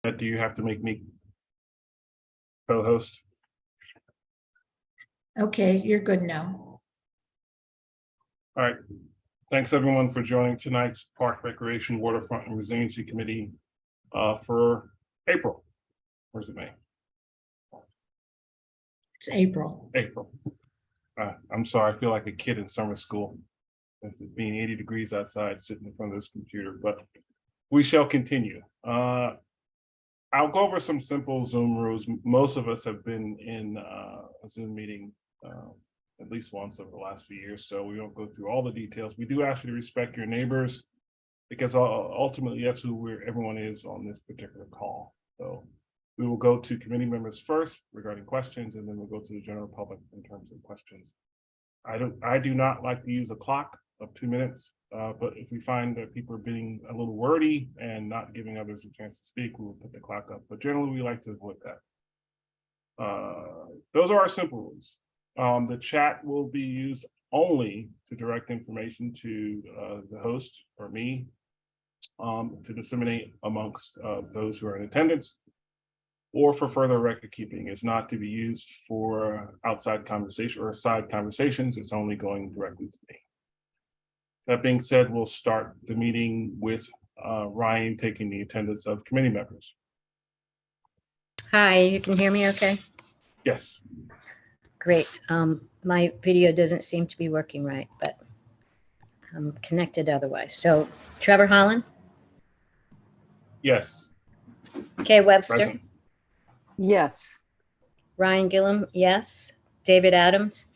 Do you have to make me co-host? Okay, you're good now. All right. Thanks everyone for joining tonight's Park Recreation, Waterfront and Resiliency Committee for April. Where's it, May? It's April. April. I'm sorry, I feel like a kid in summer school. With it being 80 degrees outside, sitting in front of this computer, but we shall continue. I'll go over some simple Zoom rules. Most of us have been in a Zoom meeting at least once over the last few years, so we won't go through all the details. We do ask you to respect your neighbors because ultimately that's who everyone is on this particular call. So we will go to committee members first regarding questions, and then we'll go to the general public in terms of questions. I do not like to use a clock of 2 minutes, but if we find that people are being a little wordy and not giving others a chance to speak, we will put the clock up. But generally, we like to avoid that. Those are our simple rules. The chat will be used only to direct information to the host or me to disseminate amongst those who are in attendance, or for further record keeping. Is not to be used for outside conversation or side conversations. It's only going directly to me. That being said, we'll start the meeting with Ryan taking the attendance of committee members. Hi, you can hear me okay? Yes. Great. My video doesn't seem to be working right, but I'm connected otherwise. So Trevor Holland, Yes. Kay Webster, Present. Yes. Ryan Gillum, yes. David Adams.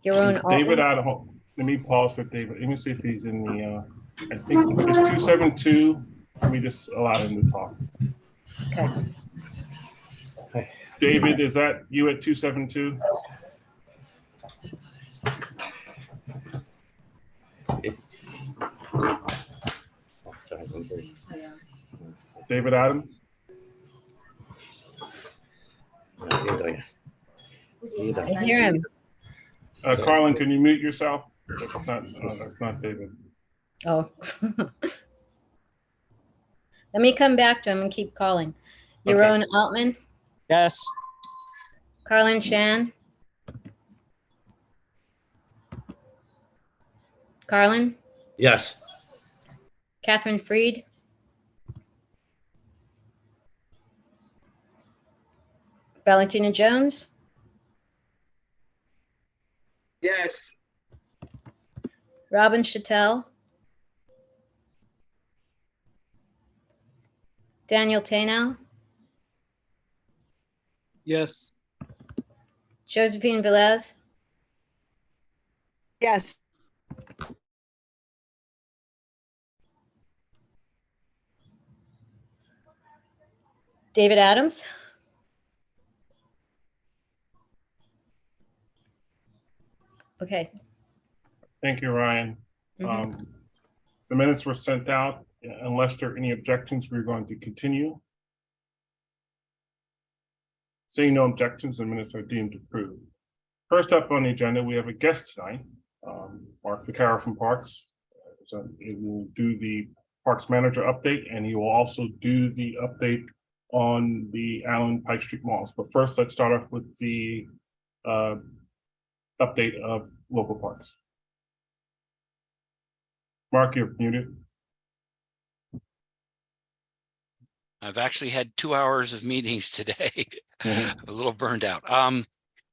Yaron David Altman. Adams. Let me pause for David. Let me see if he's in the. I think it's 272. Let me just allow him to talk. Okay. David, is that you at 272? David Adams? I hear him. Carlin, can you mute yourself? That's not David. Oh. Let me come back to him and keep calling. Yaron Altman, Yes. Carlin Shan. Carlin, Yes. Catherine Freed. Valentina Jones, Yes. Robin Chattel, Daniel Tanow, Yes. Josephine Velez, Yes. David Adams. Okay. Thank you, Ryan. The minutes were sent out. Unless there are any objections, we're going to continue. Seeing no objections, the minutes are deemed approved. First up on the agenda, we have a guest tonight, Mark Vaccaro from Parks. So he will do the Parks Manager update, and he will also do the update on the Allen Pike Street malls. But first, let's start off with the update of local parks. Mark, you're muted. I've actually had 2 hours of meetings today. A little burned out.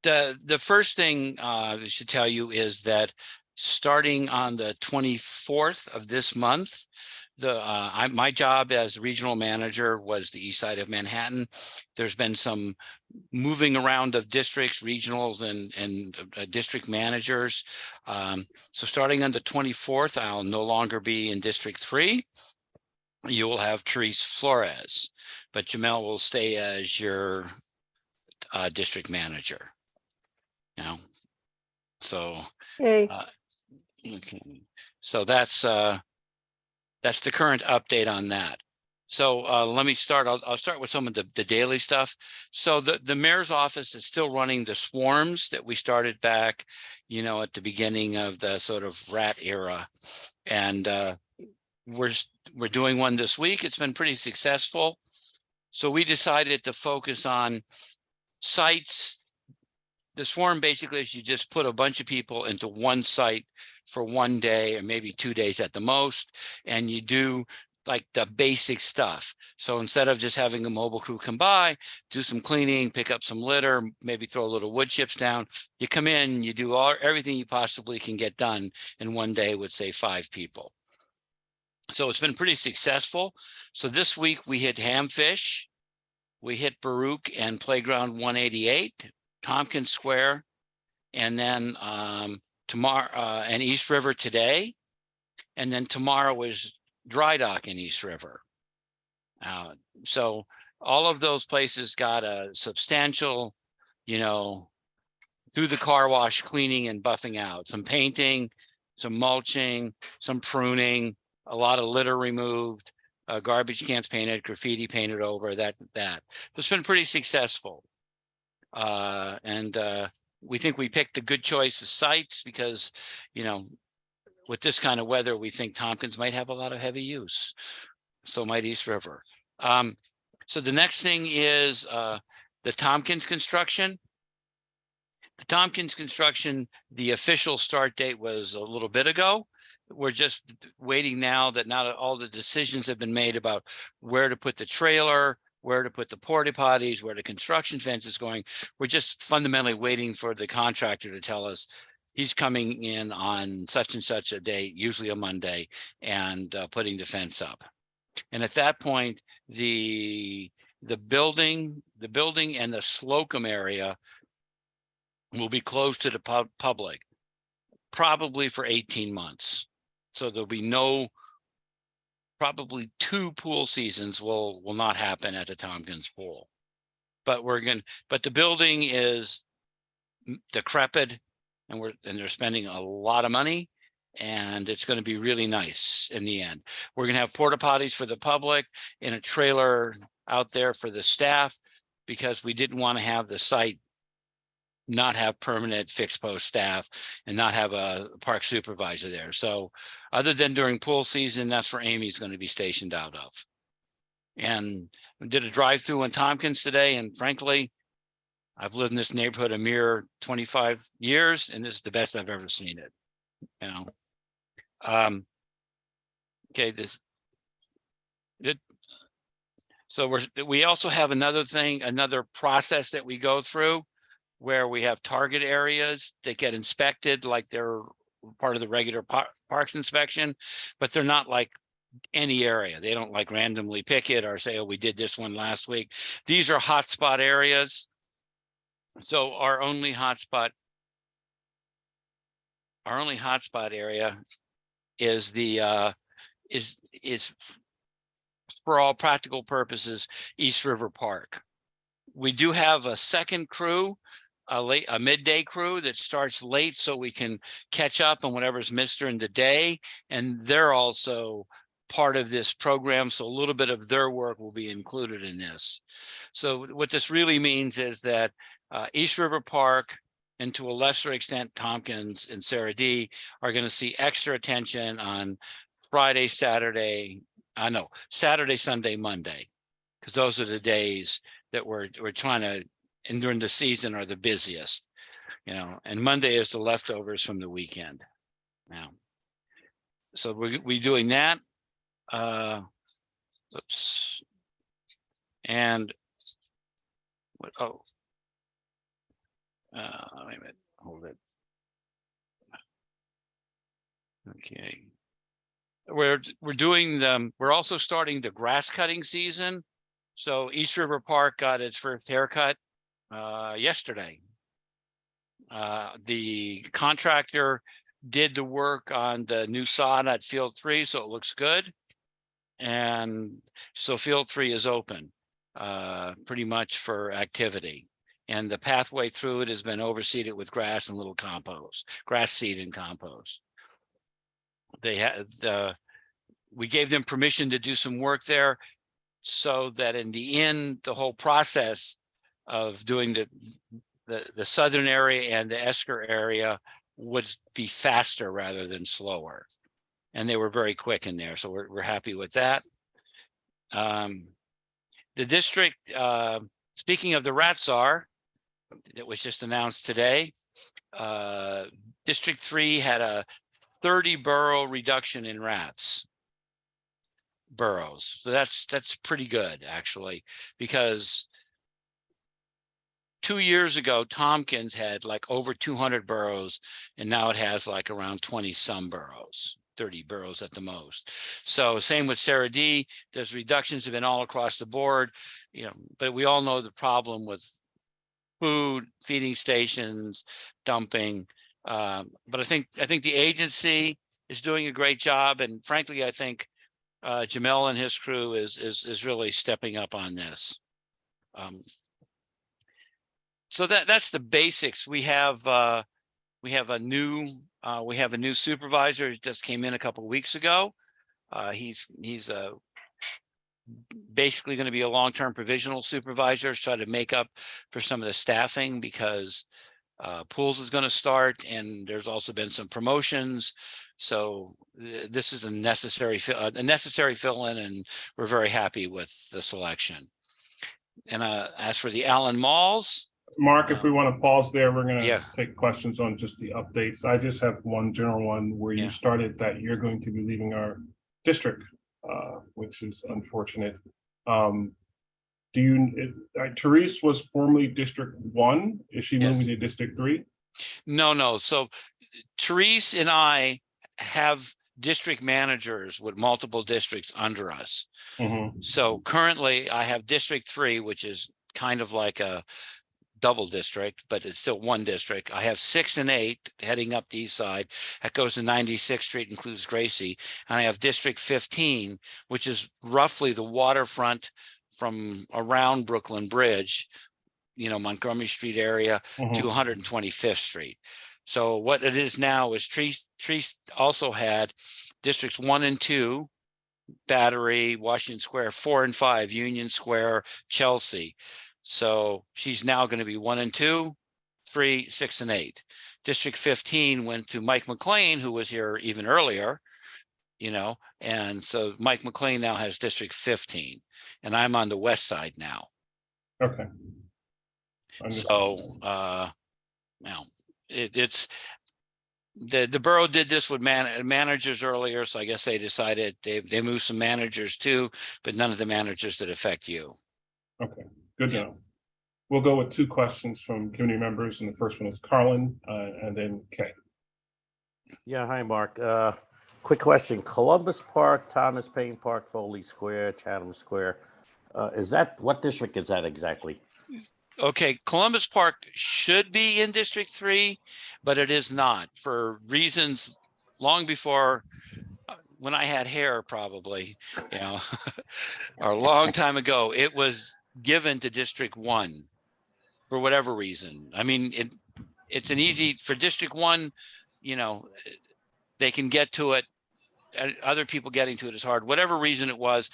The first thing I should tell you is that starting on the 24th of this month, my job as regional manager was the east side of Manhattan. There's been some moving around of districts, regionals, and district managers. So starting on the 24th, I'll no longer be in District 3. You will have Therese Flores, but Jamel will stay as your district manager. Now, so Hey. okay, so that's the current update on that. So let me start. I'll start with some of the daily stuff. So the mayor's office is still running the swarms that we started back, at the beginning of the sort of rat era. And we're doing one this week. It's been pretty successful. So we decided to focus on sites. The swarm basically is you just put a bunch of people into one site for one day or maybe 2 days at the most, and you do like the basic stuff. So instead of just having a mobile crew come by, do some cleaning, pick up some litter, maybe throw a little wood chips down, you come in, you do everything you possibly can get done in one day with, say, 5 people. So it's been pretty successful. So this week we hit Hamfish, we hit Baruch and Playground 188, Tompkins Square, and then tomorrow and East River today. And then tomorrow is Dry Dock in East River. So all of those places got a substantial, through the car wash cleaning and buffing out, some painting, some mulching, some pruning, a lot of litter removed, garbage cans painted, graffiti painted over, that. So it's been pretty successful. And we think we picked a good choice of sites because, with this kind of weather, we think Tompkins might have a lot of heavy use. So might East River. So the next thing is the Tompkins construction. The Tompkins construction, the official start date was a little bit ago. We're just waiting now that not all the decisions have been made about where to put the trailer, where to put the porta potties, where the construction fence is going. We're just fundamentally waiting for the contractor to tell us he's coming in on such and such a date, usually a Monday, and putting the fence up. And at that point, the building and the Slocum area will be closed to the public, probably for 18 months. So there'll be probably 2 pool seasons will not happen at the Tompkins pool. But the building is decrepit, and they're spending a lot of money, and it's going to be really nice in the end. We're going to have porta potties for the public in a trailer out there for the staff, because we didn't want to have the site not have permanent fixed post staff and not have a park supervisor there. So other than during pool season, that's where Amy's going to be stationed out of. And we did a drive-through in Tompkins today, and frankly, I've lived in this neighborhood a mere 25 years, and this is the best I've ever seen it. Okay, so we also have another process that we go through, where we have target areas that get inspected like they're part of the regular parks inspection, but they're not like any area. They don't like randomly pick it or say, oh, we did this one last week. These are hotspot areas. So our only hotspot area is is for all practical purposes East River Park. We do have a second crew, a midday crew that starts late so we can catch up on whatever's missed during the day, and they're also part of this program, so a little bit of their work will be included in this. So what this really means is that East River Park, and to a lesser extent Tompkins and Sarah D, are going to see extra attention on Friday, Saturday, Sunday, Monday, because those are the days that we're trying to, and during the season are the busiest, and Monday is the leftovers from the weekend now. So we're doing that. Oops. And what? Oh, wait a minute. Hold it. Okay. We're also starting the grass cutting season. So East River Park got its first haircut yesterday. The contractor did the work on the new sod at Field 3, so it looks good. And so Field 3 is open pretty much for activity. And the pathway through it has been overseeded with grass and little compost, grass seed and compost. We gave them permission to do some work there. so that in the end, the whole process of doing the southern area and the Esker area would be faster rather than slower. And they were very quick in there, so we're happy with that. The district, speaking of the rat czar, that was just announced today, District 3 had a 30 burrow reduction in burrows. So that's pretty good, actually, because 2 years ago, Tompkins had like over 200 burrows, and now it has like around 20 some burrows, 30 burrows at the most. So same with Sarah D. There's reductions have been all across the board, but we all know the problem with food, feeding stations, dumping. But I think the agency is doing a great job, and frankly, I think Jamel and his crew is really stepping up on this. So that's the basics. We have a new supervisor who just came in a couple of weeks ago. He's basically going to be a long-term provisional supervisor, try to make up for some of the staffing because pools is going to start, and there's also been some promotions. So this is a necessary fill-in, and we're very happy with the selection. And as for the Allen Malls, Mark, if we want to pause there, we're going to Yeah. take questions on just the updates. I just have one general one where you Yeah. started that you're going to be leaving our district, which is unfortunate. Therese was formerly District 1. Is she Yes. moving to District 3? No. So Therese and I have district managers with multiple districts under us. Mm-hmm. So currently I have District 3, which is kind of like a double district, but it's still one district. I have 6 and 8 heading up the east side. That goes to 96th Street, includes Gracie. And I have District 15, which is roughly the waterfront from around Brooklyn Bridge, Montgomery Street area to 125th Street. So what it is now is Therese also had Districts 1 and 2, Battery, Washington Square, 4 and 5, Union Square, Chelsea. So she's now going to be 1 and 2, 3, 6 and 8. District 15 went to Mike McLean, who was here even earlier, and so Mike McLean now has District 15, and I'm on the west side now. Okay. So now it's the borough did this with managers earlier, so I guess they decided they moved some managers too, but none of the managers that affect you. Okay, good to know. We'll go with 2 questions from community members, and the first one is Carlin, and then Kay. Yeah, hi, Mark. Quick question. Columbus Park, Thomas Paine Park, Foley Square, Chatham Square. What district is that exactly? Okay, Columbus Park should be in District 3, but it is not for reasons long before when I had hair, probably, or a long time ago. It was given to District 1 for whatever reason. I mean, it's an easy for District 1, they can get to it. Other people getting to it is hard. Whatever reason it was,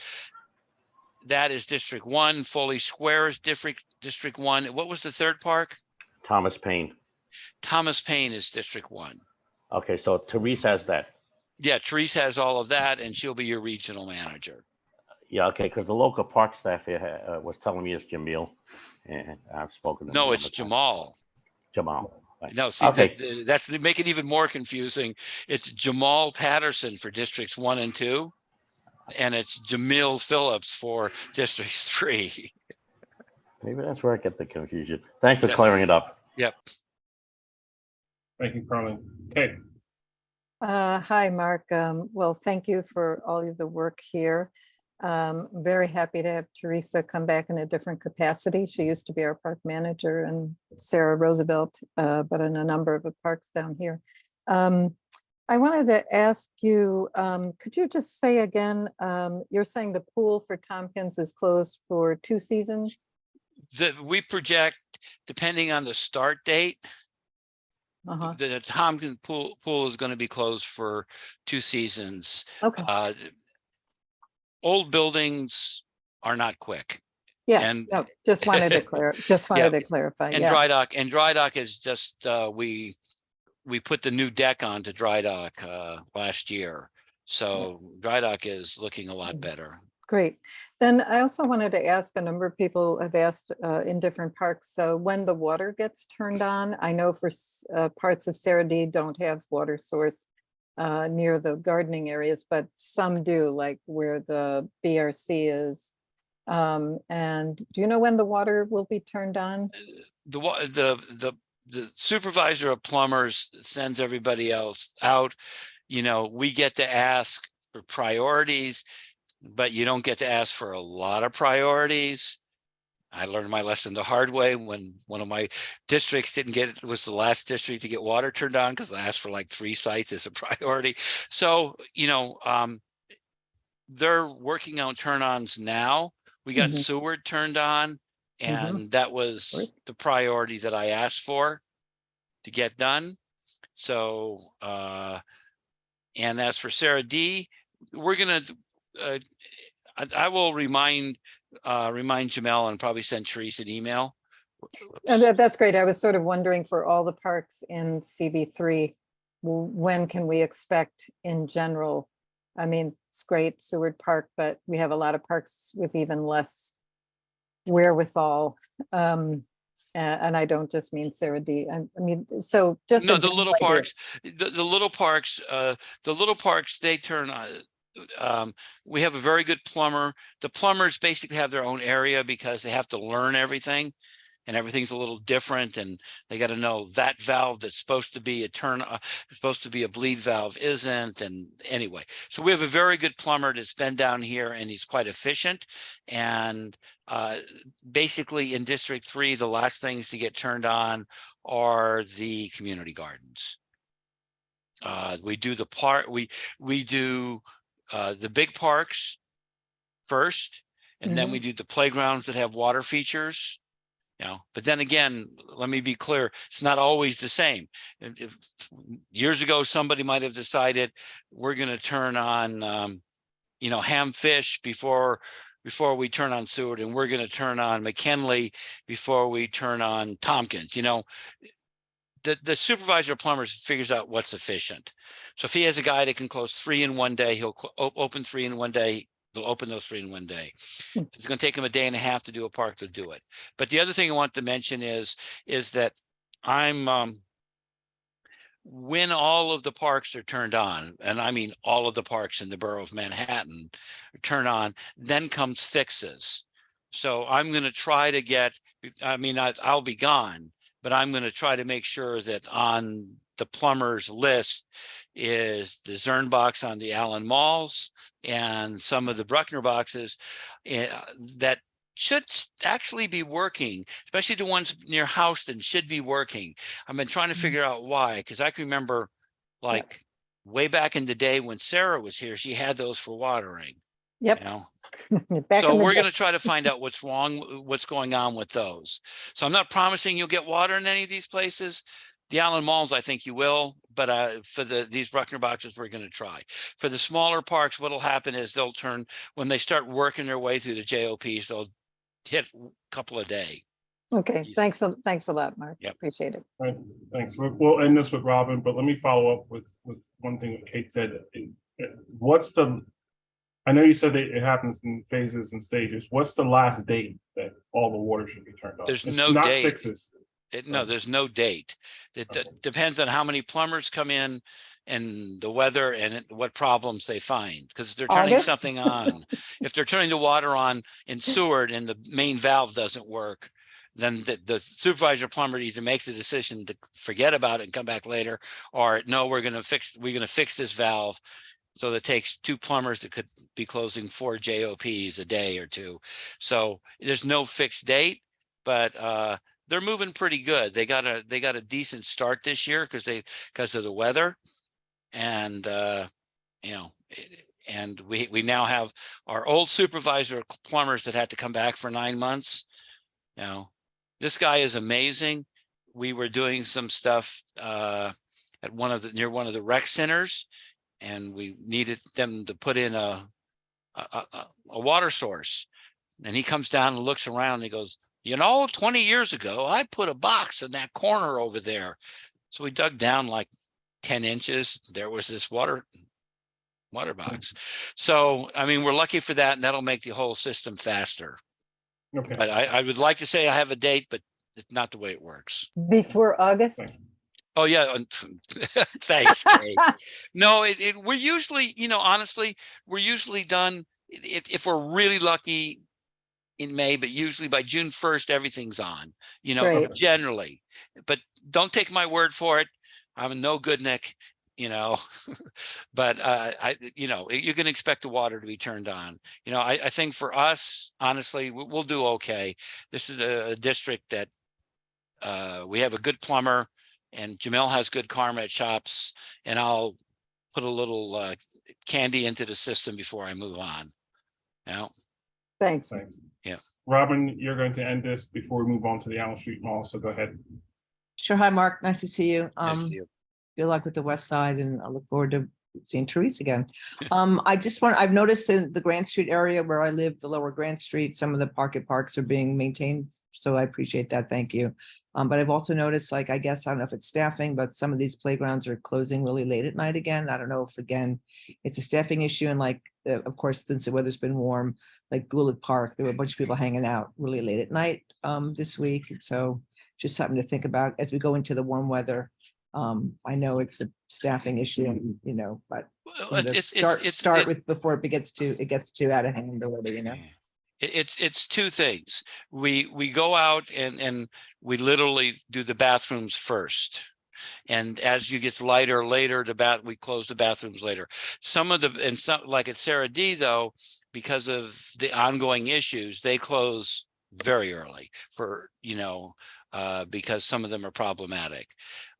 that is District 1. Foley Square is District 1. What was the third park? Thomas Paine. Thomas Paine is District 1. Okay, so Therese has that. Yeah, Therese has all of that, and she'll be your regional manager. Yeah, okay, because the local park staff here was telling me it's Jamil, and I've spoken to him. No, it's Jamal. Jamal. Right. No, see, Okay. that's make it even more confusing. It's Jamal Patterson for Districts 1 and 2, and it's Jamil Phillips for District 3. Maybe that's where I get the confusion. Thanks for Yes. clearing it up. Yep. Thank you, Carlin. Kay. Hi, Mark. Well, thank you for all of the work here. I'm very happy to have Teresa come back in a different capacity. She used to be our park manager, and Sarah Roosevelt, but in a number of the parks down here. I wanted to ask you, could you just say again, you're saying the pool for Tompkins is closed for 2 seasons? We project, depending on the start date, Uh-huh. the Tompkins pool is going to be closed for 2 seasons. Okay. Old buildings are not quick. Yeah, And no, just wanted to clarify, and yeah. dry dock is just, we put the new deck on to dry dock last year. So dry dock is looking a lot better. Great. Then I also wanted to ask, a number of people have asked in different parks, so when the water gets turned on, I know for parts of Sarah D don't have water source near the gardening areas, but some do, like where the BRC is. And do you know when the water will be turned on? The supervisor of plumbers sends everybody else out. You know, we get to ask for priorities, but you don't get to ask for a lot of priorities. I learned my lesson the hard way when one of my districts didn't get it, was the last district to get water turned on because I asked for like 3 sites as a priority. So, you know, they're working on turn-ons now. We got Mhm. Seward turned on, and that was the priority that I asked for to get done. So, and as for Sarah D, we're gonna, I will remind Jamel and probably send Therese an email. And that's great. I was sort of wondering for all the parks in CB3, when can we expect in general? I mean, it's great, Seward Park, but we have a lot of parks with even less wherewithal. And I don't just mean Sarah D. I mean, so just No, a the general little idea. parks, the little parks, they turn on. We have a very good plumber. The plumbers basically have their own area because they have to learn everything, and everything's a little different, and they got to know that valve that's supposed to be a supposed to be a bleed valve isn't. And anyway, so we have a very good plumber that's been down here, and he's quite efficient. And basically in District 3, the last things to get turned on are the community gardens. We do the we do the big parks first, and then we do the playgrounds that have water features. You know, but then again, let me be clear, it's not always the same. Years ago, somebody might have decided we're going to turn on, you know, Ham Fish before we turn on Seward, and we're going to turn on McKinley before we turn on Tompkins. You know, the supervisor of plumbers figures out what's efficient. So if he has a guy that can close 3 in one day, he'll open 3 in one day. They'll open those 3 in one day. If it's going to take them a day and a half to do a park, they'll do it. But the other thing I want to mention is that I'm when all of the parks are turned on, and I mean all of the parks in the borough of Manhattan turn on, then comes fixes. So I'm going to try to get, I mean, I'll be gone, but I'm going to try to make sure that on the plumber's list is the Zern box on the Allen Malls and some of the Bruckner boxes that should actually be working, especially the ones near Houston should be working. I've been trying to figure out why, because I can remember like way back in the day when Sarah was here, she had those for watering. Yep. You know? Back So in the we're day. going to try to find out what's wrong, what's going on with those. So I'm not promising you'll get water in any of these places. The Allen Malls, I think you will, but for these Bruckner boxes, we're going to try. For the smaller parks, what'll happen is they'll turn, when they start working their way through the JOPs, they'll hit a couple a day. Okay, Easy. thanks a lot, Mark. Yep. Appreciate it. All right, thanks. We'll end this with Robin, but let me follow up with one thing that Kate said. What's the, I know you said that it happens in phases and stages. What's the last date that all the water should be turned off? There's It's no not date. fixes. No, there's no date. It Okay. depends on how many plumbers come in and the weather and what problems they find. Because if they're turning August? something on, if they're turning the water on in Seward and the main valve doesn't work, then the supervisor plumber either makes the decision to forget about it and come back later, or no, we're going to fix this valve. So that takes 2 plumbers that could be closing 4 JOPs a day or 2. So there's no fixed date, but they're moving pretty good. They got a decent start this year because of the weather, and you know, and we now have our old supervisor of plumbers that had to come back for 9 months. You know, this guy is amazing. We were doing some stuff at near one of the rec centers, and we needed them to put in a water source. And he comes down and looks around and he goes, you know, 20 years ago, I put a box in that corner over there. So we dug down like 10 inches. There was this water box. So, I mean, we're lucky for that, and that'll make the whole system faster. Okay. But I would like to say I have a date, but it's not the way it works. Before August? Thank Oh, yeah. Thanks, Kate. No, we're usually, you know, honestly, we're usually done if we're really lucky in May, but usually by June 1st, everything's on, you know, Great. generally. But don't take my word for it. I'm a no good Nick, you know, but you know, you can expect the water to be turned on. You know, I think for us, honestly, we'll do okay. This is a district that we have a good plumber, and Jamel has good karma at shops, and I'll put a little candy into the system before I move on. You know? Thanks. Thanks. Yeah. Robin, you're going to end this before we move on to the Allen Street Mall, so go ahead. Sure. Hi, Mark. Nice to see you. Nice to see you. Good luck with the West Side, and I look forward to seeing Therese again. I've noticed in the Grant Street area where I live, the lower Grant Street, some of the parks are being maintained. So I appreciate that. Thank you. But I've also noticed, like, I guess, I don't know if it's staffing, but some of these playgrounds are closing really late at night again. I don't know if, again, it's a staffing issue. And like, of course, since the weather's been warm, like Goulart Park, there were a bunch of people hanging out really late at night this week. So just something to think about as we go into the warm weather. I know it's a staffing issue, you know, but start with before it gets too out of hand already, you know. It's two things. We go out and we literally do the bathrooms first. And as you get lighter later, we close the bathrooms later. Some like at Sarah D though, because of the ongoing issues, they close very early for, you know, because some of them are problematic.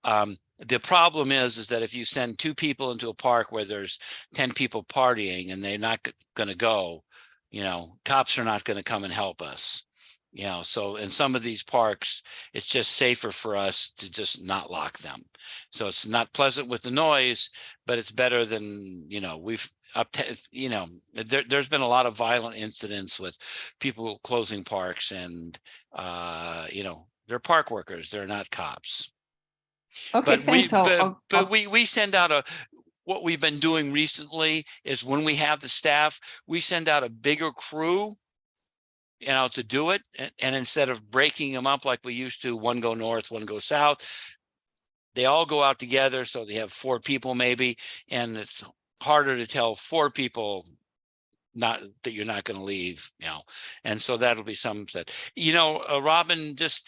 The problem is that if you send 2 people into a park where there's 10 people partying and they're not going to go, you know, cops are not going to come and help us, you know. So in some of these parks, it's just safer for us to just not lock them. So it's not pleasant with the noise, but it's better than, you know, you know, there's been a lot of violent incidents with people closing parks, and, you know, they're park workers. They're not cops. Okay, thanks. But we send out what we've been doing recently is when we have the staff, we send out a bigger crew, you know, to do it. And instead of breaking them up like we used to, one go north, one go south, they all go out together. So they have 4 people maybe, and it's harder to tell 4 people not that you're not going to leave, you know. And so that'll be something that, you know, Robin, just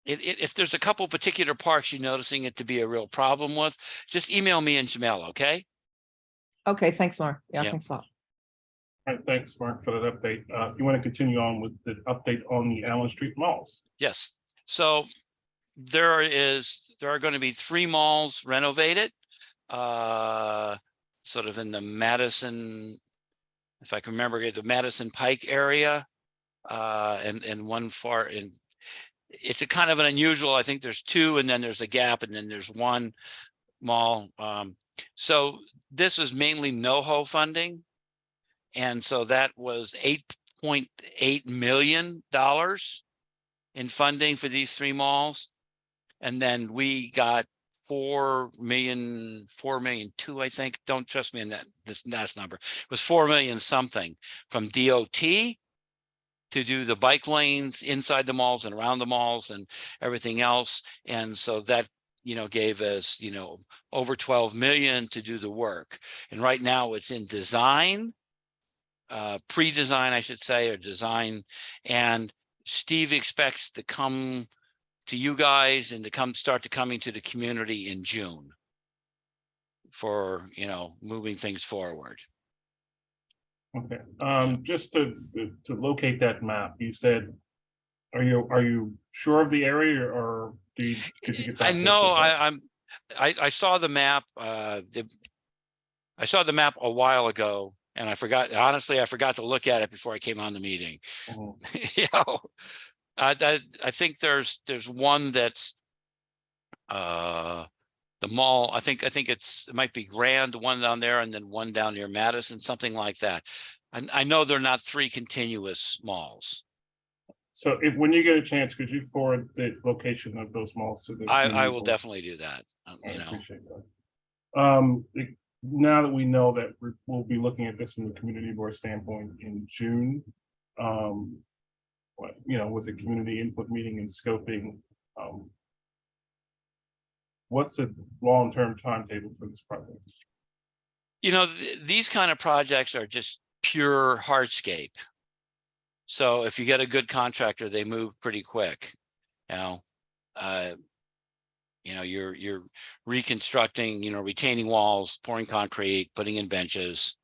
if there's a couple particular parks you're noticing it to be a real problem with, just email me and Jamel, okay? Okay, thanks, Mark. Yeah, Yeah. thanks a lot. All right, thanks, Mark, for that update. If you want to continue on with the update on the Allen Street malls. Yes. So there are going to be 3 malls renovated, sort of in the Madison, if I can remember, the Madison Pike area, and one far in. It's a kind of an unusual, I think there's 2, and then there's a gap, and then there's 1 mall. So this is mainly NOHO funding. And so that was $8.8 million in funding for these 3 malls. And then we got 4.2, I think. Don't trust me in this last number. It was 4 million something from DOT to do the bike lanes inside the malls and around the malls and everything else. And so that, you know, gave us, you know, over 12 million to do the work. And right now it's in design, pre-design, I should say, or design. And Steve expects to come to you guys and to start coming to the community in June for, you know, moving things forward. Okay, just to locate that map, you said, are you sure of the area, or could you get back? I know I saw the map. I saw the map a while ago, and I forgot to look at it before I came on the meeting. Mhm. You know, I think there's one that's the mall. I think it might be Grand, one down there, and then one down near Madison, something like that. I know they're not 3 continuous malls. So if, when you get a chance, could you forward the location of those malls to the? I community will board? definitely do that. I You know, appreciate that. Now that we know that we'll be looking at this from the community board standpoint in June, what, you know, with the community input meeting and scoping, what's the long-term timetable for this project? you know, these kind of projects are just pure hardscape. So if you get a good contractor, they move pretty quick. You know, you're reconstructing, you know, retaining walls, pouring concrete, putting in benches,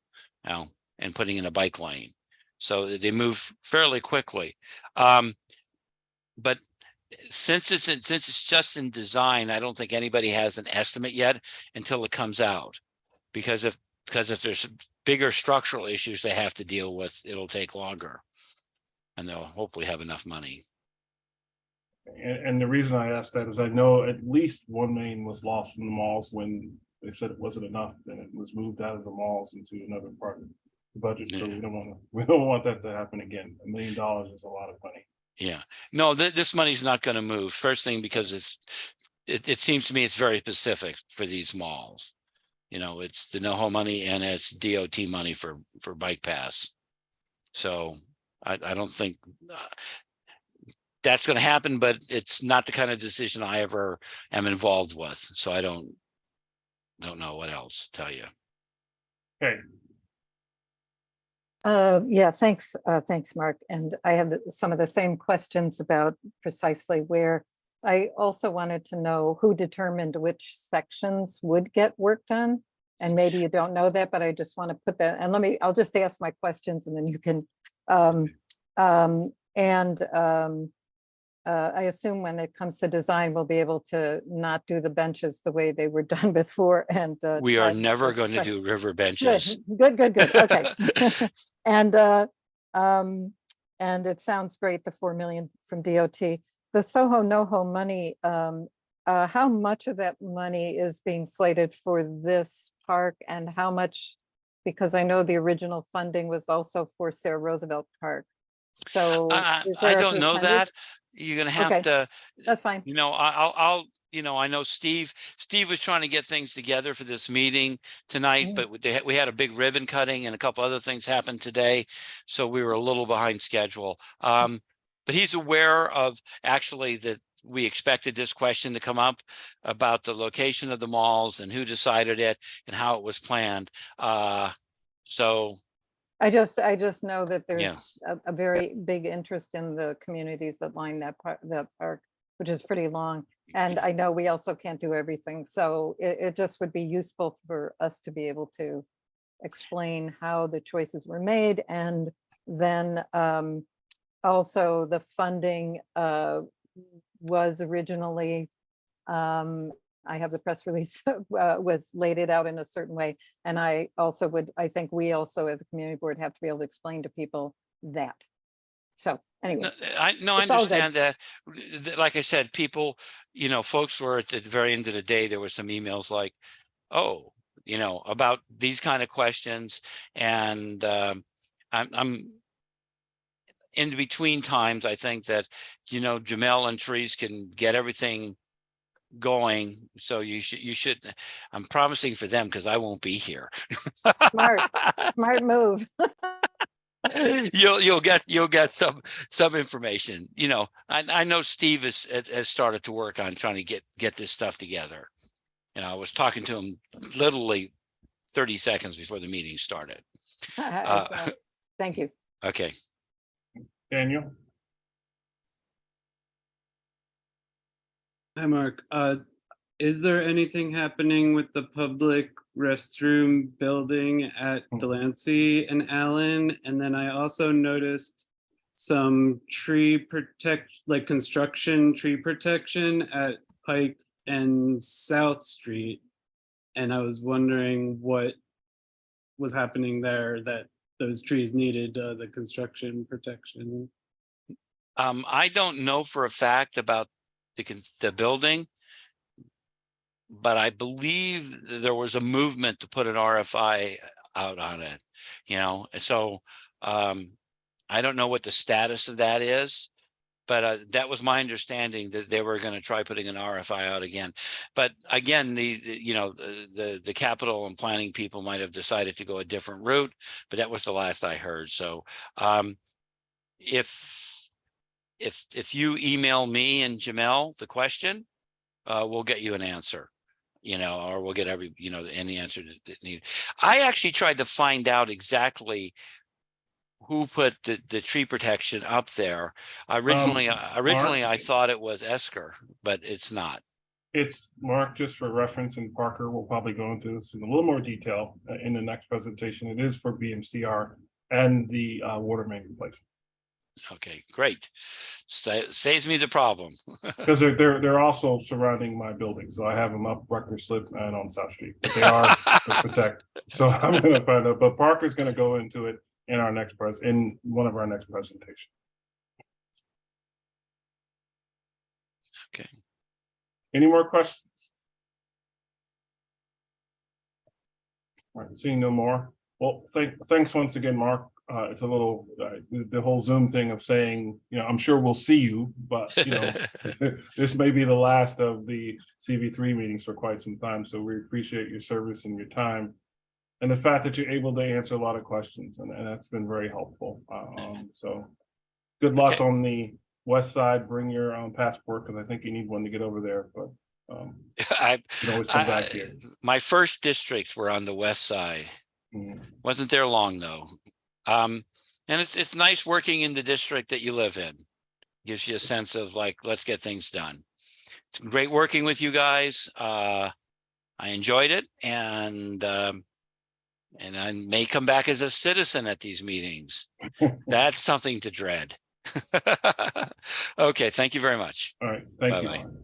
you know, and putting in a bike lane. So they move fairly quickly. But since it's just in design, I don't think anybody has an estimate yet until it comes out. Because if there's bigger structural issues they have to deal with, it'll take longer. And they'll hopefully have enough money. And the reason I asked that is I know at least one main was lost in the malls when they said it wasn't enough, then it was moved out of the malls into another part of the budget. So Yeah. we don't want that to happen again. $1 million is a lot of money. Yeah, no, this money's not going to move. First thing, because it seems to me it's very specific for these malls. You know, it's the NOHO money and it's DOT money for bike pass. So I don't think that's going to happen, but it's not the kind of decision I ever am involved with. So I don't know what else to tell you. Okay, Yeah, thanks, Mark. And I have some of the same questions about precisely where. I also wanted to know who determined which sections would get work done. And maybe you don't know that, but I just want to put that, and I'll just ask my questions and then you can, I assume when it comes to design, we'll be able to not do the benches the way they were done before. And We are try- never going to do river benches. Good. Okay. And it sounds great, the 4 million from DOT. The Soho NoHo money, how much of that money is being slated for this park and how much, because I know the original funding was also for Sarah Roosevelt Park. So is I there a don't know percentage? that. You're going to have Okay. to, That's fine. you know, I'll, you know, I know Steve was trying to get things together for this meeting tonight, Mm. but we had a big ribbon cutting and a couple other things happened today. So we were a little behind schedule. But he's aware of actually that we expected this question to come up about the location of the malls and who decided it and how it was planned. So I just know that Yeah. there's a very big interest in the communities that line that park, which is pretty long. And I know we also can't do everything. So it just would be useful for us to be able to explain how the choices were made. And then also the funding was originally, I have the press release, was laid it out in a certain way. And I think we also as a community board have to be able to explain to people that. So anyway. I It's all good. understand that. Like I said, people, you know, folks were at the very end of the day, there were some emails like, oh, you know, about these kind of questions. And I'm in between times, I think that, you know, Jamel and Therese can get everything going. So you should, I'm promising for them because I won't be here. Smart move. You'll get some information. You know, I know Steve has started to work on trying to get this stuff together. You know, I was talking to him literally 30 seconds before the meeting started. Thank you. Okay. Daniel? Hi, Mark. Is there anything happening with the public restroom building at Delancey and Allen? And then I also noticed some construction tree protection at Pike and South Street. And I was wondering what was happening there, that those trees needed the construction protection. I don't know for a fact about the building, but I believe there was a movement to put an RFI out on it. you know, so I don't know what the status of that is. But that was my understanding, that they were going to try putting an RFI out again. But again, the capital and planning people might have decided to go a different route, but that was the last I heard. So if you email me and Jamel the question, we'll get you an answer, you know, or we'll get any answer that needed. I actually tried to find out exactly who put the tree protection up there. Originally I thought it was Esker, but it's not. It's Mark, just for reference, and Parker will probably go into this in a little more detail in the next presentation. It is for BMCR and the water main replacement. Okay, great. Saves me the problem. Because they're also surrounding my building, so I have them up Rutgers Slip and on South Street, but they are to protect. So I'm going to find out, but Parker's going to go into it in our next in one of our next presentations. Okay. Any more questions? All right, seeing no more. Well, thanks once again, Mark. It's a little the whole Zoom thing of saying, you know, I'm sure we'll see you, but you know, this may be the last of the CV3 meetings for quite some time. So we appreciate your service and your time, and the fact that you're able to answer a lot of questions, and that's been very helpful. So good luck on the west side. Bring your own passport, because I think you need one to get over there. But you can always come back here. My first districts were on the west side. Wasn't there long though. And it's nice working in the district that you live in. Gives you a sense of like, let's get things done. It's great working with you guys. I enjoyed it, and I may come back as a citizen at these meetings. That's something to dread. Okay, thank you very much. All right, thank you.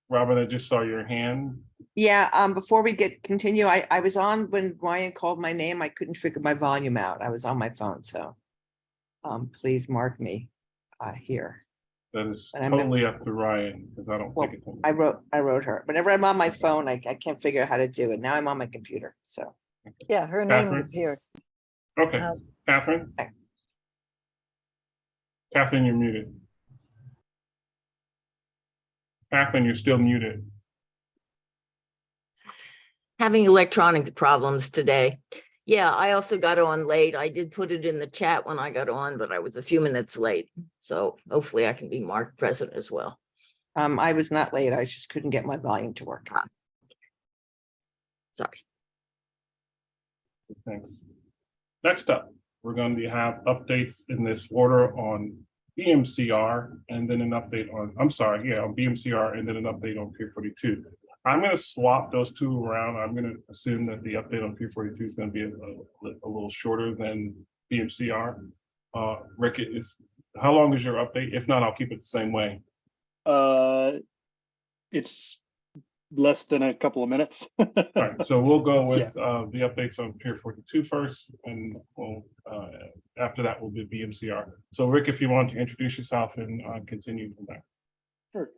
Robert, I just saw your hand. Yeah, before we continue, I was on when Ryan called my name. I couldn't figure my volume out. I was on my phone, so please mark me here. That is totally up to Ryan, because I don't think it's. I wrote her. Whenever I'm on my phone, I can't figure out how to do it. Now I'm on my computer, so. Yeah, her name Catherine? is here. Okay, Catherine? Okay. Catherine, you're muted. Catherine, you're still muted. Having electronic problems today. Yeah, I also got on late. I did put it in the chat when I got on, but I was a few minutes late. So hopefully I can be marked present as well. I was not late. I just couldn't get my volume to work. Sorry. Thanks. Next up, we're going to have updates in this order on BMCR, and then an update on, on BMCR, and then an update on Pier 42. I'm going to swap those two around. I'm going to assume that the update on Pier 42 is going to be a little shorter than BMCR. Rick, how long is your update? If not, I'll keep it the same way. It's less than a couple of minutes. All right, so we'll go with the updates on Pier 42 first, and we'll after that will be BMCR. So Rick, if you want to introduce yourself and continue from there. Sure.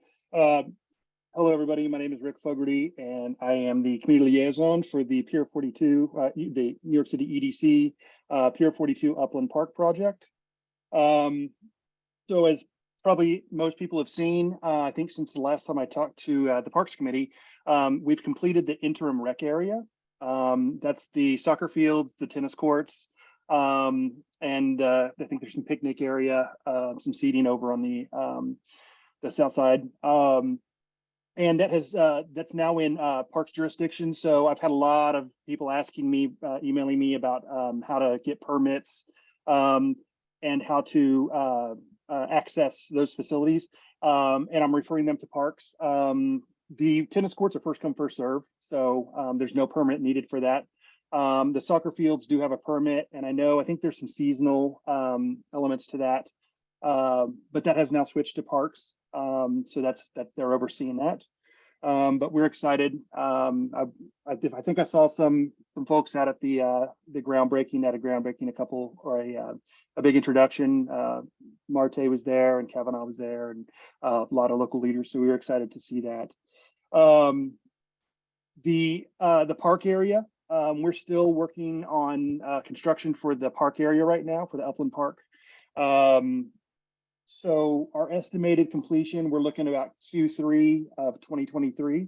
Hello, everybody. My name is Rick Fogarty, and I am the community liaison for the Pier 42, the New York City EDC Pier 42 Upland Park project. So as probably most people have seen, I think since the last time I talked to the Parks Committee, we've completed the interim rec area. That's the soccer fields, the tennis courts, and I think there's some picnic area, some seating over on the south side. And that has that's now in Parks jurisdiction. So I've had a lot of people asking me, emailing me about how to get permits and how to access those facilities. And I'm referring them to Parks. The tennis courts are first come, first serve. So there's no permit needed for that. The soccer fields do have a permit, and I think there's some seasonal elements to that. But that has now switched to Parks. So that they're overseeing that. But we're excited. I think I saw some folks out at the groundbreaking, a big introduction. Marte was there and Kavanaugh was there, and a lot of local leaders. So we were excited to see that. The park area We're still working on construction for the park area right now for the Upland Park. So our estimated completion, we're looking at about Q3 of 2023.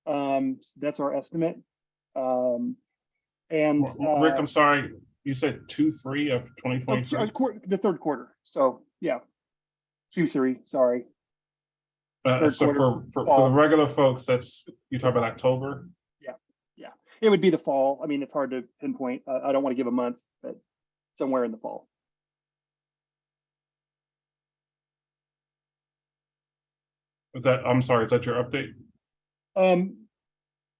That's our estimate. And Rick, I'm sorry, you said 2/3 of 2023? the third quarter. So yeah, Q3. Sorry. Third So quarter, for fall. the regular folks, that's, you talk about October? Yeah, it would be the fall. I mean, it's hard to pinpoint. I don't want to give a month, but somewhere in the fall. Is that, I'm sorry, is that your update?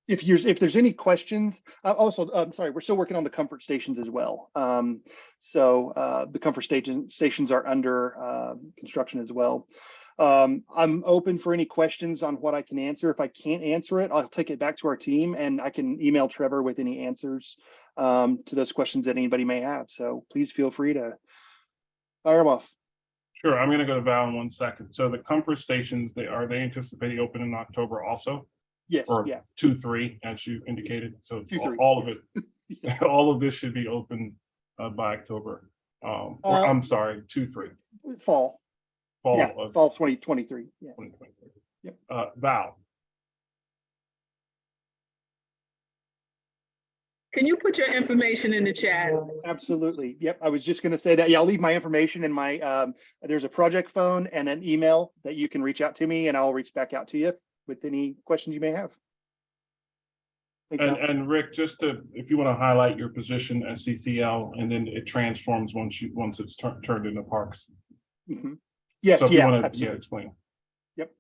If there's any questions, also, I'm sorry, we're still working on the comfort stations as well. So the comfort stations are under construction as well. I'm open for any questions on what I can answer. If I can't answer it, I'll take it back to our team and I can email Trevor with any answers to those questions that anybody may have. So please feel free to fire them off. Sure, I'm gonna go to Val in 1 second. So the comfort stations, are they anticipating opening in October also? Yes, Or yeah. 2/3, as you indicated? So 2/3, all of yes. it, all of this should be open by October. Or I'm sorry, 2/3. Fall. Fall Yeah, of fall 2023. Yeah. 2023. Yep. Val, Can you put your information in the chat? Absolutely. Yep. I was just going to say that. Yeah, I'll leave my information in my, there's a project phone and an email that you can reach out to me and I'll reach back out to you with any questions you may have. Thank you. and Rick, just to, if you want to highlight your position as CCL, and then it transforms once it's turned into parks. Mhm. Yes, So if you yeah, want to, absolutely. explain. Yep.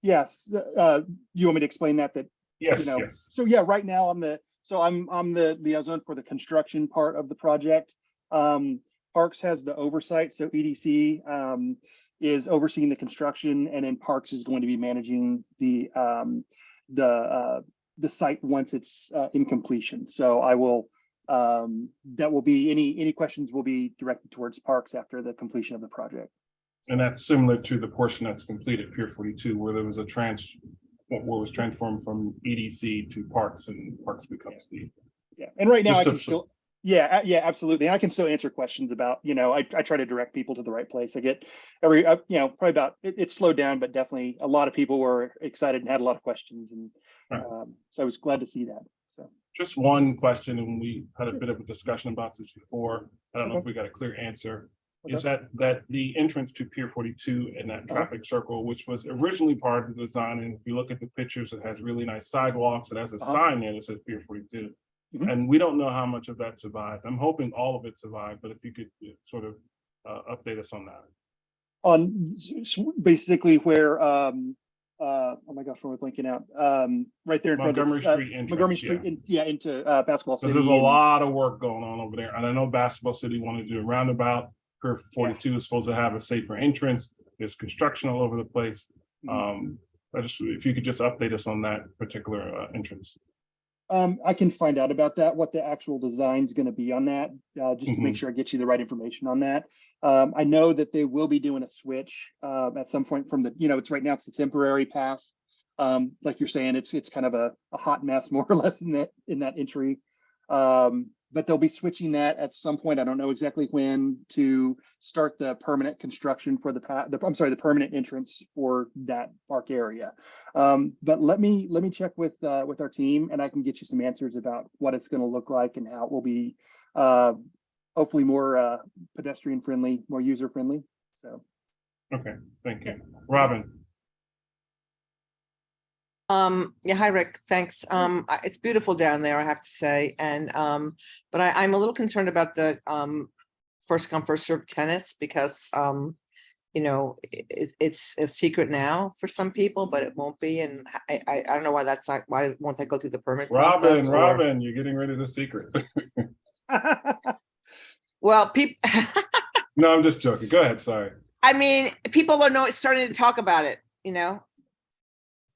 Yes. You want me to explain that? Yes, You know, yes. so yeah, right now I'm the liaison for the construction part of the project. Parks has the oversight, so EDC is overseeing the construction, and then Parks is going to be managing the site once it's in completion. So I will that will be any questions will be directed towards Parks after the completion of the project. And that's similar to the portion that's completed, Pier 42, where there was a what was transformed from EDC to Parks, and Parks becomes the. Yeah, and right now Just I can to- still, yeah, absolutely. And I can still answer questions about, I try to direct people to the right place. I get probably about, it slowed down, but definitely a lot of people were excited and had a lot of questions. And Right. so I was glad to see that. So Just one question, and we had a bit of a discussion about this before. I don't know if we got a clear answer. Is that the entrance to Pier 42 and that traffic circle, which was originally part of the design, and if you look at the pictures, it has really nice sidewalks. It has a sign there that says Pier 42. Mhm. And we don't know how much of that survived. I'm hoping all of it survived, but if you could sort of update us on that. on basically where, oh my gosh, we're blinking out. Right there in front of Montgomery Street entrance, Montgomery yeah. Street, into Basketball City. Because there's a and- lot of work going on over there. And I know Basketball City wanted to do a roundabout. Pier 42 is supposed to have a safer entrance. There's construction all over the place. If you could just update us on that particular entrance. I can find out about that, what the actual design is going to be on that, just to make sure I get you the right information on that. I know that they will be doing a switch at some point from the, it's right now it's the temporary path. Like you're saying, it's kind of a hot mess more or less in that entry. But they'll be switching that at some point. I don't know exactly when, to start the permanent construction for the permanent entrance for that park area. But let me check with our team, and I can get you some answers about what it's going to look like and how it will be hopefully more pedestrian friendly, more user friendly. So. Okay, thank you. Robin. Yeah, hi, Rick. Thanks. It's beautiful down there, I have to say. And but I'm a little concerned about the first come, first served tennis, because it's a secret now for some people, but it won't be. And I don't know why that's not, why won't they go through the permit process? Robin, you're getting rid of the secret. Well, people, No, I'm just joking. Go ahead, sorry. I mean, people are starting to talk about it,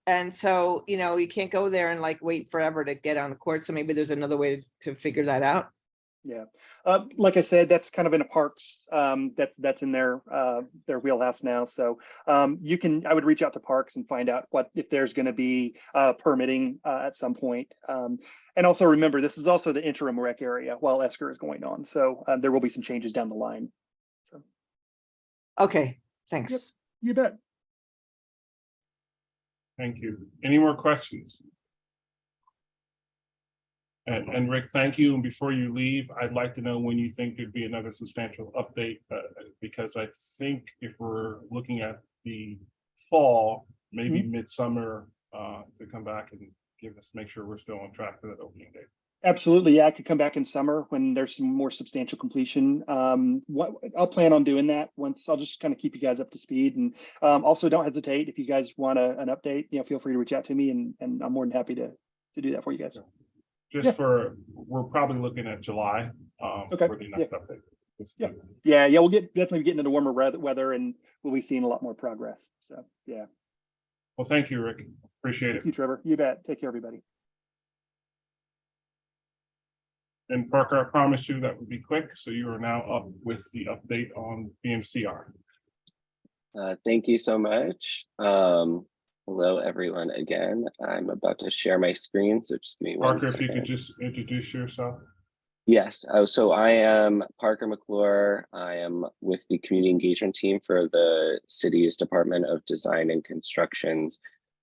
And so, you can't go there and wait forever to get on the court. So maybe there's another way to figure that out. Yeah, like I said, that's kind of in a parks, that's in their wheelhouse now. So I would reach out to parks and find out if there's going to be permitting at some point. And also remember, this is also the interim rec area while Esker is going on. So there will be some changes down the line. So Okay, thanks. you bet. Thank you. Any more questions? And Rick, thank you. And before you leave, I'd like to know when you think there'd be another substantial update, because I think if we're looking at the fall, maybe midsummer, to come back and make sure we're still on track for that opening date. Absolutely. Yeah, I could come back in summer when there's some more substantial completion. I'll plan on doing that once. I'll just kind of keep you guys up to speed, and also don't hesitate if you guys want an update. Feel free to reach out to me, and I'm more than happy to do that for you guys. Just we're probably looking at July Okay. for the next update. Yeah. We'll definitely be getting into warmer weather, and we'll be seeing a lot more progress. So yeah. Well, thank you, Rick. Appreciate Thank it. you, Trevor. You bet. Take care, everybody. And Parker, I promised you that would be quick, so you are now up with the update on BMCR. Thank you so much. Hello, everyone. Again, I'm about to share my screen, so just give me one Parker, if second. you could just introduce yourself. Yes. So I am Parker McClure. I am with the community engagement team for the city's Department of Design and Construction's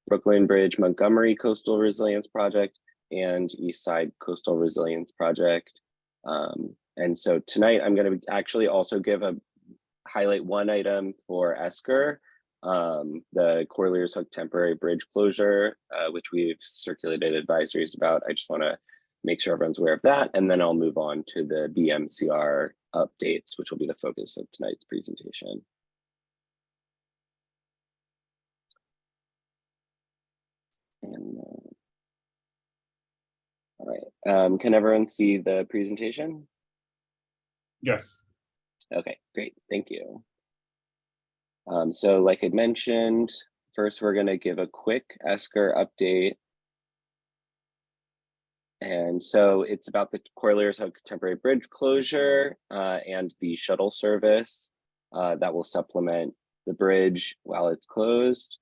Brooklyn Bridge Montgomery Coastal Resilience Project and East Side Coastal Resilience Project. And so tonight I'm going to actually also highlight one item for Esker, the Corlears Hook temporary bridge closure, which we've circulated advisories about. I just want to make sure everyone's aware of that, and then I'll move on to the BMCR updates, which will be the focus of tonight's presentation. And all right, can everyone see the presentation? Yes. Okay, great, thank you. So like I mentioned, first we're going to give a quick Esker update. And so it's about the Corlears Hook temporary bridge closure and the shuttle service that will supplement the bridge while it's closed.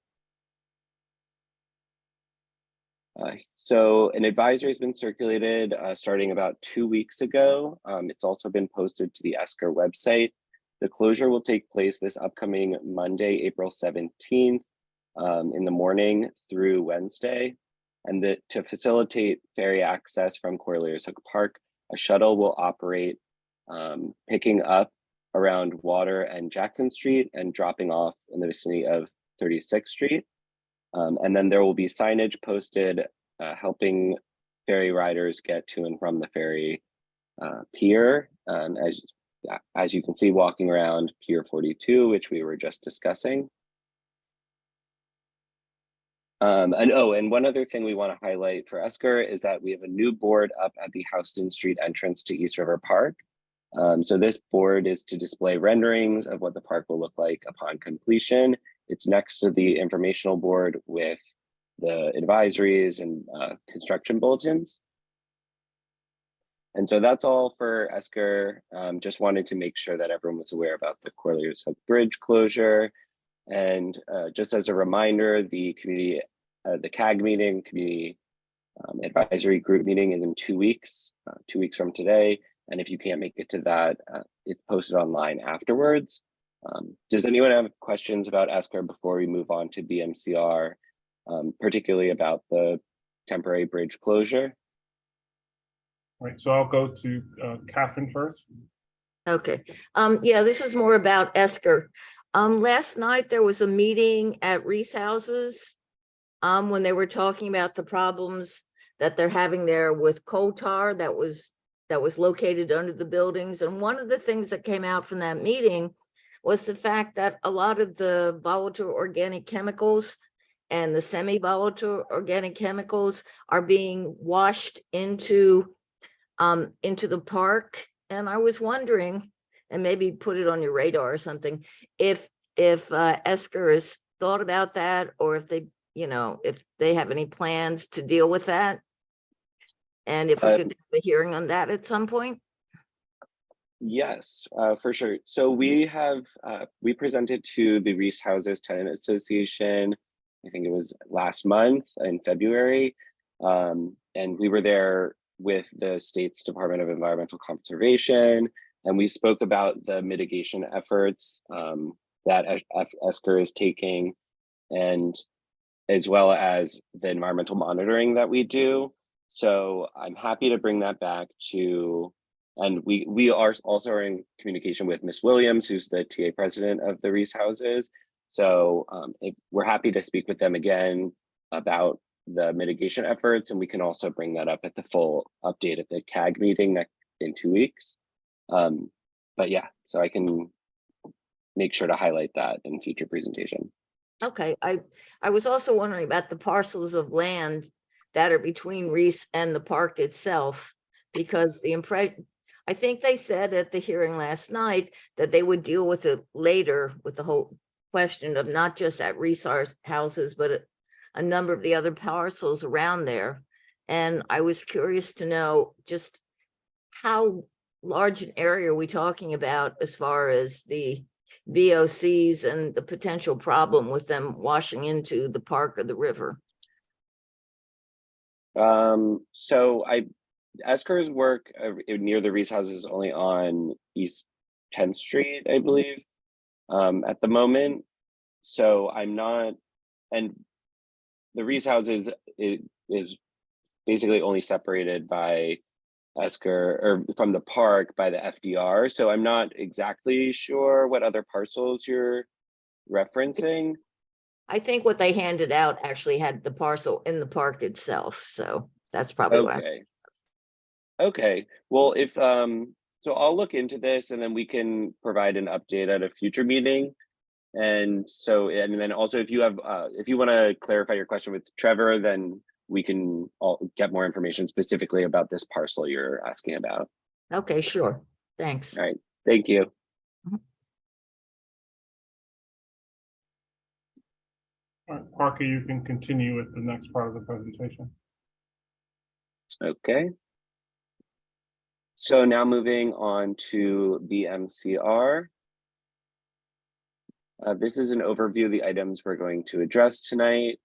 So an advisory has been circulated starting about 2 weeks ago. It's also been posted to the Esker website. The closure will take place this upcoming Monday, April 17th in the morning through Wednesday. And to facilitate ferry access from Corlears Hook Park, a shuttle will operate picking up around Water and Jackson Street and dropping off in the vicinity of 36th Street. And then there will be signage posted helping ferry riders get to and from the ferry pier. As you can see, walking around Pier 42, which we were just discussing. And one other thing we want to highlight for Esker is that we have a new board up at the Houston Street entrance to East River Park. So this board is to display renderings of what the park will look like upon completion. It's next to the informational board with the advisories and construction bulletins. And so that's all for Esker. Just wanted to make sure that everyone was aware about the Corlears Hook Bridge closure. And just as a reminder, the community, the CAG meeting, community advisory group meeting is in 2 weeks, 2 weeks from today. And if you can't make it to that, it's posted online afterwards. Does anyone have questions about Esker before we move on to BMCR, particularly about the temporary bridge closure? All right, so I'll go to Catherine first. Okay. Yeah, this is more about Esker. Last night there was a meeting at Reese Houses when they were talking about the problems that they're having there with coal tar that was located under the buildings. And one of the things that came out from that meeting was the fact that a lot of the volatile organic chemicals and the semi-volatile organic chemicals are being washed into the park. And I was wondering, and maybe put it on your radar or something, if Esker has thought about that, or if they have any plans to deal with that, and if we could have a hearing on that at some point. Yes, for sure. So we have, we presented to the Reese Houses Tenant Association, I think it was last month in February. And we were there with the state's Department of Environmental Conservation, and we spoke about the mitigation efforts that ESCR is taking, and as well as the environmental monitoring that we do. So I'm happy to bring that back to, and we are also in communication with Ms. Williams, who's the TA president of the Reese Houses. So we're happy to speak with them again about the mitigation efforts, and we can also bring that up at the full update at the CAG meeting in 2 weeks. But yeah, so I can make sure to highlight that in future presentation. Okay, I was also wondering about the parcels of land that are between Reese and the park itself, because I think they said at the hearing last night that they would deal with it later with the whole question of not just at Reese Houses, but a number of the other parcels around there. And I was curious to know just how large an area are we talking about as far as the VOCs and the potential problem with them washing into the park or the river? So ESCR's work near the Reese Houses is only on East 10th Street, I believe, at the moment. So I'm not, and the Reese Houses is basically only separated by ESCR or from the park by the FDR. So I'm not exactly sure what other parcels you're referencing. I think what they handed out actually had the parcel in the park itself. So that's probably why. Okay. Okay. Well, if so I'll look into this and then we can provide an update at a future meeting. And so, and then also if you have if you want to clarify your question with Trevor, then we can all get more information specifically about this parcel you're asking about. Okay, sure. Thanks. All right. Thank you. All right, Parker, you can continue with the next part of the presentation. Okay. So now moving on to BMCR. This is an overview of the items we're going to address tonight.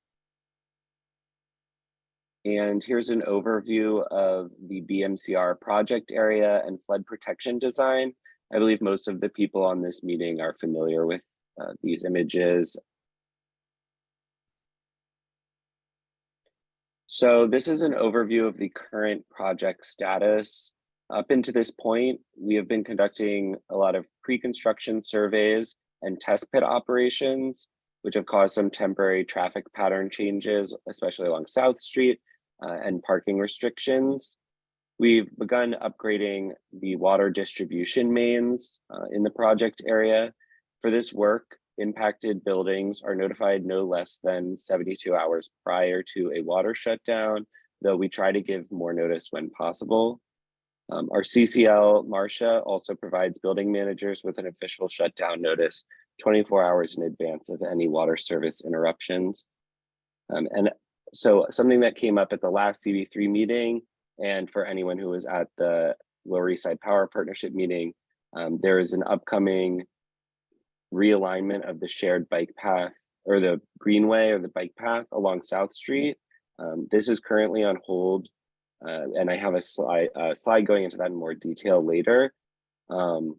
And here's an overview of the BMCR project area and flood protection design. I believe most of the people on this meeting are familiar with these images. So this is an overview of the current project status. Up until this point, we have been conducting a lot of pre-construction surveys and test pit operations, which have caused some temporary traffic pattern changes, especially along South Street and parking restrictions. We've begun upgrading the water distribution mains in the project area. For this work, impacted buildings are notified no less than 72 hours prior to a water shutdown, though we try to give more notice when possible. Our CCL, Marcia, also provides building managers with an official shutdown notice 24 hours in advance of any water service interruptions. And so something that came up at the last CB3 meeting, and for anyone who was at the Lower East Side Power Partnership meeting, there is an upcoming realignment of the shared bike path or the greenway or the bike path along South Street. This is currently on hold, and I have a slide going into that in more detail later. And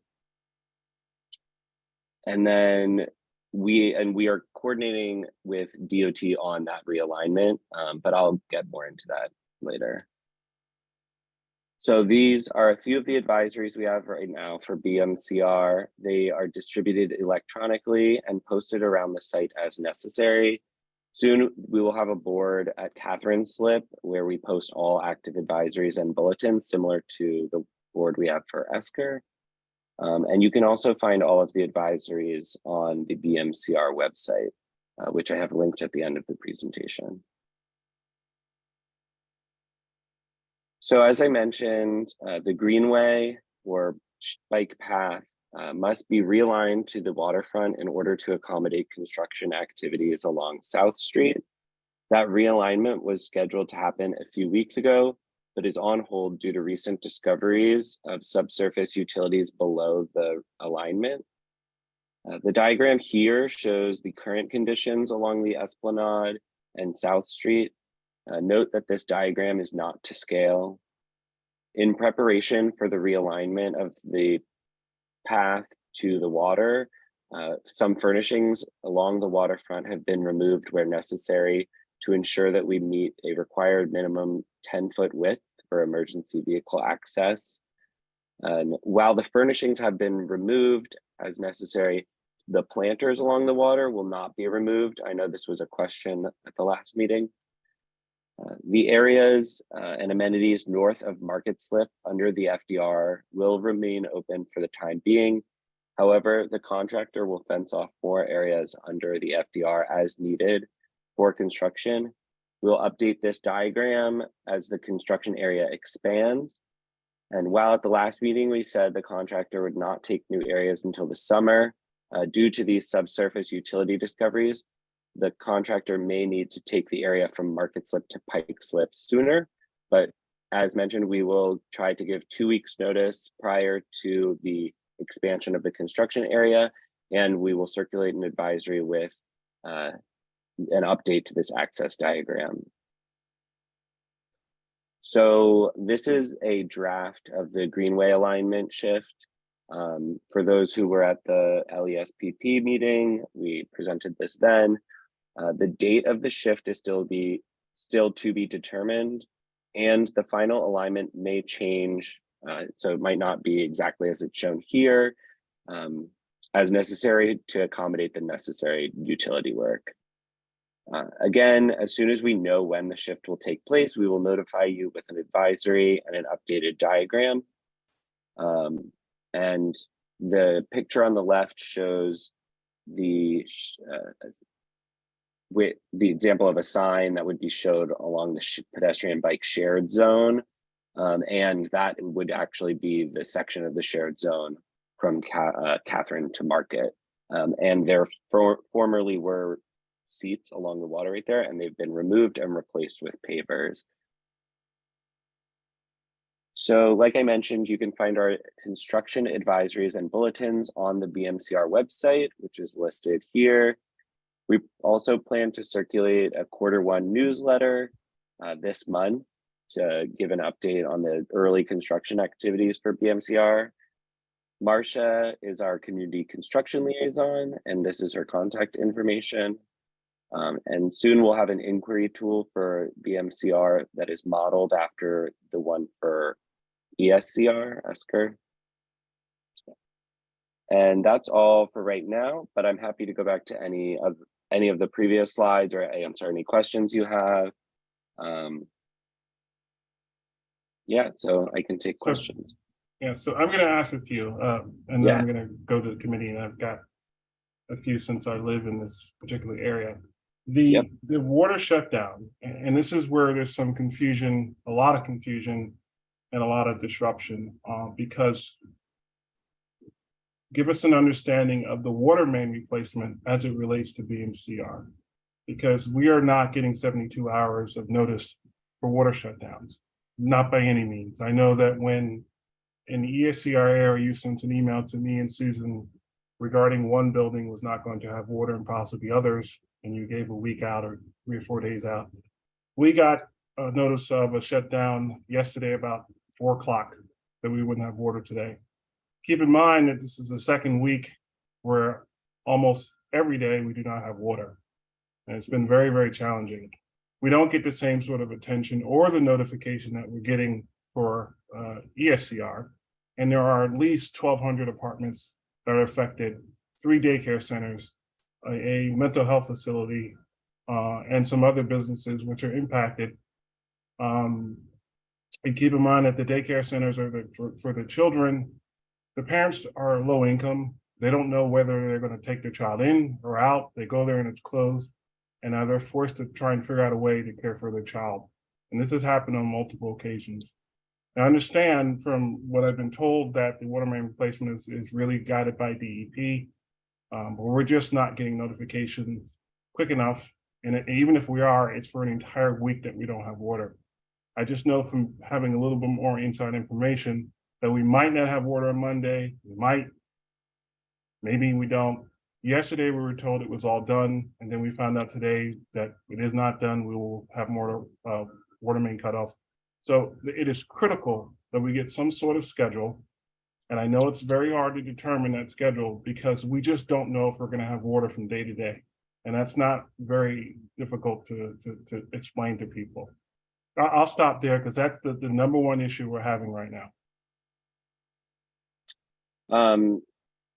then we are coordinating with DOT on that realignment, but I'll get more into that later. So these are a few of the advisories we have right now for BMCR. They are distributed electronically and posted around the site as necessary. Soon we will have a board at Catherine's Slip where we post all active advisories and bulletins similar to the board we have for ESCR. And you can also find all of the advisories on the BMCR website, which I have linked at the end of the presentation. So as I mentioned, the greenway or bike path must be realigned to the waterfront in order to accommodate construction activities along South Street. That realignment was scheduled to happen a few weeks ago, but is on hold due to recent discoveries of subsurface utilities below the alignment. The diagram here shows the current conditions along the Esplanade and South Street. Note that this diagram is not to scale. In preparation for the realignment of the path to the water, some furnishings along the waterfront have been removed where necessary to ensure that we meet a required minimum 10-foot width for emergency vehicle access. And while the furnishings have been removed as necessary, the planters along the water will not be removed. I know this was a question at the last meeting. The areas and amenities north of Market Slip under the FDR will remain open for the time being. However, the contractor will fence off more areas under the FDR as needed for construction. We'll update this diagram as the construction area expands. And while at the last meeting, we said the contractor would not take new areas until the summer, due to these subsurface utility discoveries, the contractor may need to take the area from Market Slip to Pike Slip sooner. But as mentioned, we will try to give 2 weeks notice prior to the expansion of the construction area, and we will circulate an advisory with an update to this access diagram. So this is a draft of the Greenway alignment shift. For those who were at the LESPP meeting, we presented this then. The date of the shift is still to be determined, and the final alignment may change. So it might not be exactly as it's shown here, as necessary to accommodate the necessary utility work. Again, as soon as we know when the shift will take place, we will notify you with an advisory and an updated diagram. And the picture on the left shows the example of a sign that would be showed along the pedestrian bike shared zone. And that would actually be the section of the shared zone from Catherine to Market. And there formerly were seats along the water right there, and they've been removed and replaced with pavers. So like I mentioned, you can find our construction advisories and bulletins on the BMCR website, which is listed here. We also plan to circulate a Q1 newsletter this month to give an update on the early construction activities for BMCR. Marcia is our community construction liaison, and this is her contact information. And soon we'll have an inquiry tool for BMCR that is modeled after the one for ESCR, Esker. And that's all for right now, but I'm happy to go back to any of the previous slides or answer any questions you have. Yeah, so I can take questions. Yeah, so I'm gonna ask a few, and then I'm gonna go to the committee, and I've got a few since I live in this particular area. The water shutdown, and this is where there's some confusion, a lot of confusion and a lot of disruption, because give us an understanding of the water main replacement as it relates to BMCR, because we are not getting 72 hours of notice for water shutdowns, not by any means. I know that when in the ESCR area, you sent an email to me and Susan regarding one building was not going to have water and possibly others, and you gave a week out or 3 or 4 days out. We got a notice of a shutdown yesterday about 4 o'clock that we wouldn't have water today. Keep in mind that this is the second week where almost every day we do not have water. And it's been very, very challenging. We don't get the same sort of attention or the notification that we're getting for ESCR. And there are at least 1,200 apartments that are affected, 3 daycare centers, a mental health facility, and some other businesses which are impacted. And keep in mind that the daycare centers are for the children. The parents are low income. They don't know whether they're going to take their child in or out. They go there and it's closed. And now they're forced to try and figure out a way to care for their child. And this has happened on multiple occasions. I understand from what I've been told that the water main replacement is really guided by DEP, but we're just not getting notifications quick enough. And even if we are, it's for an entire week that we don't have water. I just know from having a little bit more inside information that we might not have water on Monday, we might, maybe we don't. Yesterday, we were told it was all done, and then we found out today that it is not done. We will have more water main cutoffs. So it is critical that we get some sort of schedule. And I know it's very hard to determine that schedule because we just don't know if we're going to have water from day to day. And that's not very difficult to explain to people. I'll stop there because that's the number one issue we're having right now.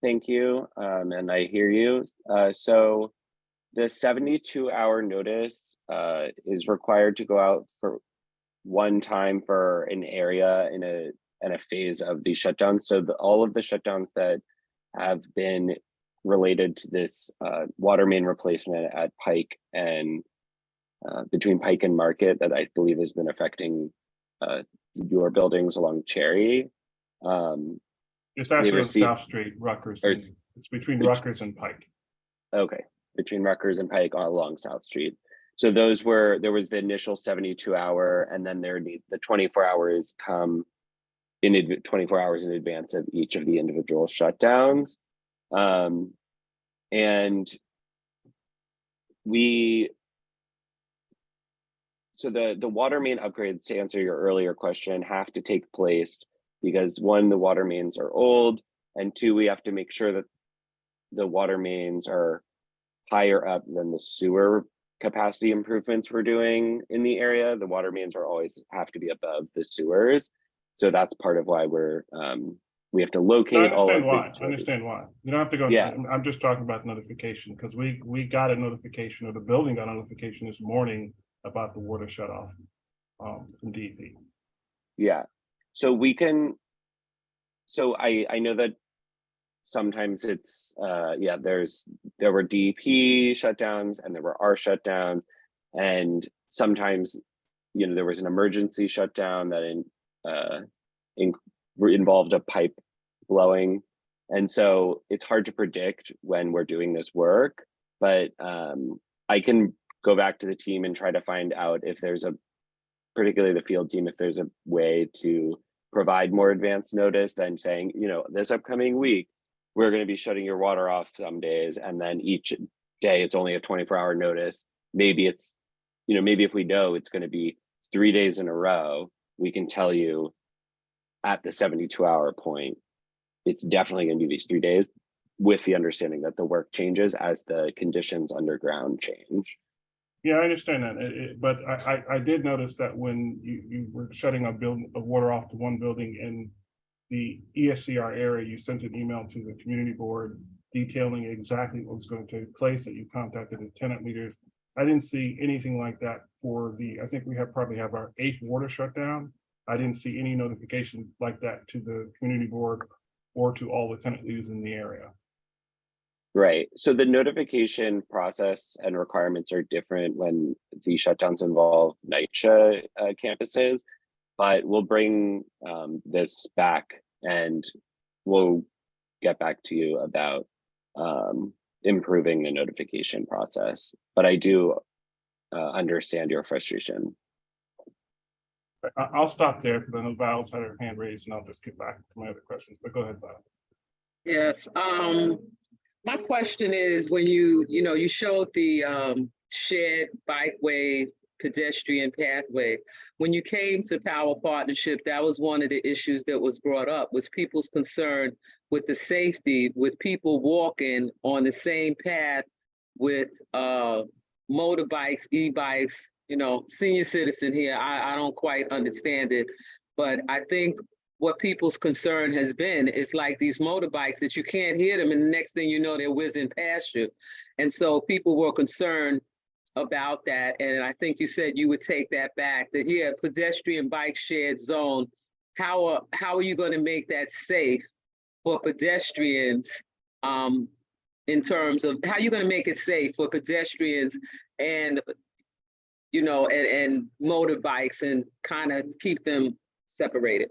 Thank you, and I hear you. So the 72-hour notice is required to go out for one time for an area in a phase of the shutdown. So all of the shutdowns that have been related to this water main replacement at Pike and between Pike and Market that I believe has been affecting your buildings along Cherry. It's actually on South Street, Rutgers. It's between Rutgers and Pike. Okay, between Rutgers and Pike along South Street. So there was the initial 72-hour, and then the 24 hours come in 24 hours in advance of each of the individual shutdowns. And so the water main upgrades, to answer your earlier question, have to take place because one, the water mains are old, and two, we have to make sure that the water mains are higher up than the sewer capacity improvements we're doing in the area. The water mains always have to be above the sewers. So that's part of why we have to locate all of I understand why. You don't have to go. Yeah. I'm just talking about notification because we got a notification, or the building got a notification this morning about the water shut off from DEP. Yeah. So I know that sometimes it's there were DEP shutdowns and there were our shutdowns, and sometimes there was an emergency shutdown that involved a pipe blowing, and so it's hard to predict when we're doing this work, but I can go back to the team and try to find out if there's particularly the field team, if there's a way to provide more advanced notice than saying, this upcoming week, we're going to be shutting your water off some days, and then each day it's only a 24-hour notice. Maybe it's, maybe if we know it's going to be 3 days in a row, we can tell you at the 72-hour point, it's definitely going to be these 3 days, with the understanding that the work changes as the conditions underground change. Yeah, I understand that, but I did notice that when you were shutting a water off to one building in the ESCR area, you sent an email to the community board detailing exactly what was going to take place, that you contacted the tenant leaders. I didn't see anything like that for I think we probably have our 8th water shutdown. I didn't see any notification like that to the community board or to all the tenant leaders in the area. Right. So the notification process and requirements are different when the shutdowns involve NYCHA campuses, but we'll bring this back and we'll get back to you about improving the notification process. But I do understand your frustration. I'll stop there because I know Val's had her hand raised, and I'll just get back to my other questions, but go ahead, Val. Yes, my question is, when you showed the shared bikeway pedestrian pathway, when you came to Power Partnership, that was one of the issues that was brought up, was people's concern with the safety, with people walking on the same path with motorbikes, e-bikes, senior citizen here. I don't quite understand it, but I think what people's concern has been is like these motorbikes that you can't hear them, and the next thing you know, they're whizzing past you. And so people were concerned about that. And I think you said you would take that back, that pedestrian bike shared zone. How are you going to make that safe for pedestrians, in terms of how you're going to make it safe for pedestrians and and motorbikes, and kind of keep them separated?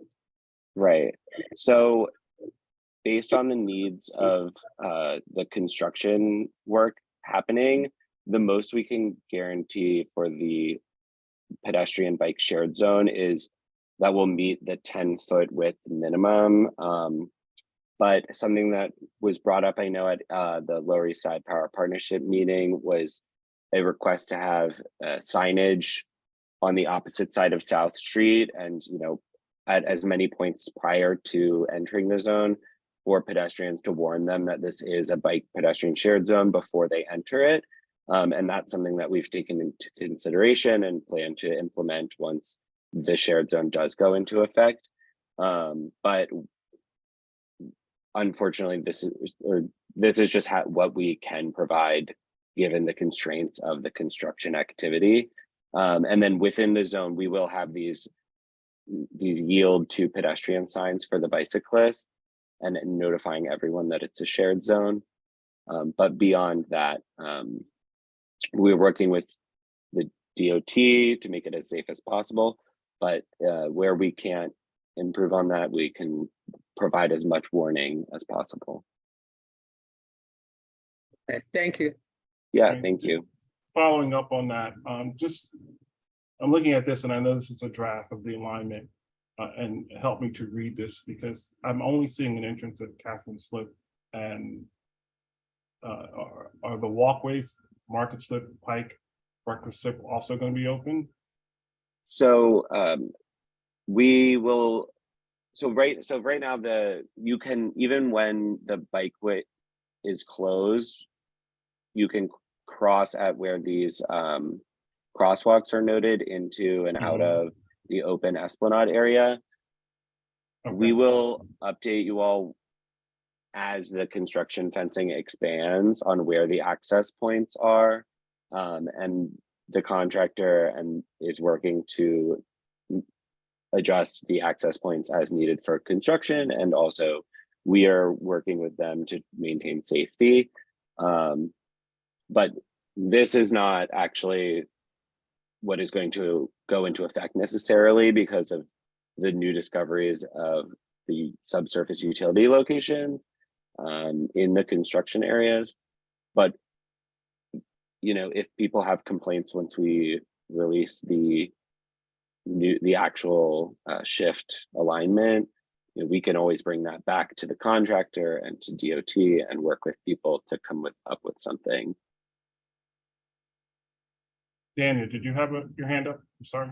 Right. So based on the needs of the construction work happening, the most we can guarantee for the pedestrian bike shared zone is that will meet the 10-foot width minimum. But something that was brought up, I know, at the Lower East Side Power Partnership meeting was a request to have signage on the opposite side of South Street, and at as many points prior to entering the zone for pedestrians to warn them that this is a bike pedestrian shared zone before they enter it. And that's something that we've taken into consideration and plan to implement once the shared zone does go into effect. But unfortunately, this is just what we can provide given the constraints of the construction activity. And then within the zone, we will have these yield to pedestrian signs for the bicyclists and notifying everyone that it's a shared zone. But beyond that, we're working with the DOT to make it as safe as possible. But where we can't improve on that, we can provide as much warning as possible. Okay, thank you. Yeah, thank you. Following up on that, I'm looking at this and I know this is a draft of the alignment, and help me to read this because I'm only seeing an entrance at Catherine Slip, and are the walkways, Market Slip, Pike, Breakfast Slip also going to be open? So we will. So right now you can, even when the bikeway is closed, you can cross at where these crosswalks are noted into and out of the open Esplanade area. Okay. We will update you all as the construction fencing expands on where the access points are, and the contractor is working to adjust the access points as needed for construction, and also we are working with them to maintain safety. But this is not actually what is going to go into effect necessarily because of the new discoveries of the subsurface utility locations in the construction areas. But if people have complaints once we release the actual shift alignment, we can always bring that back to the contractor and to DOT and work with people to come up with something. Daniel, did you have your hand up? I'm sorry.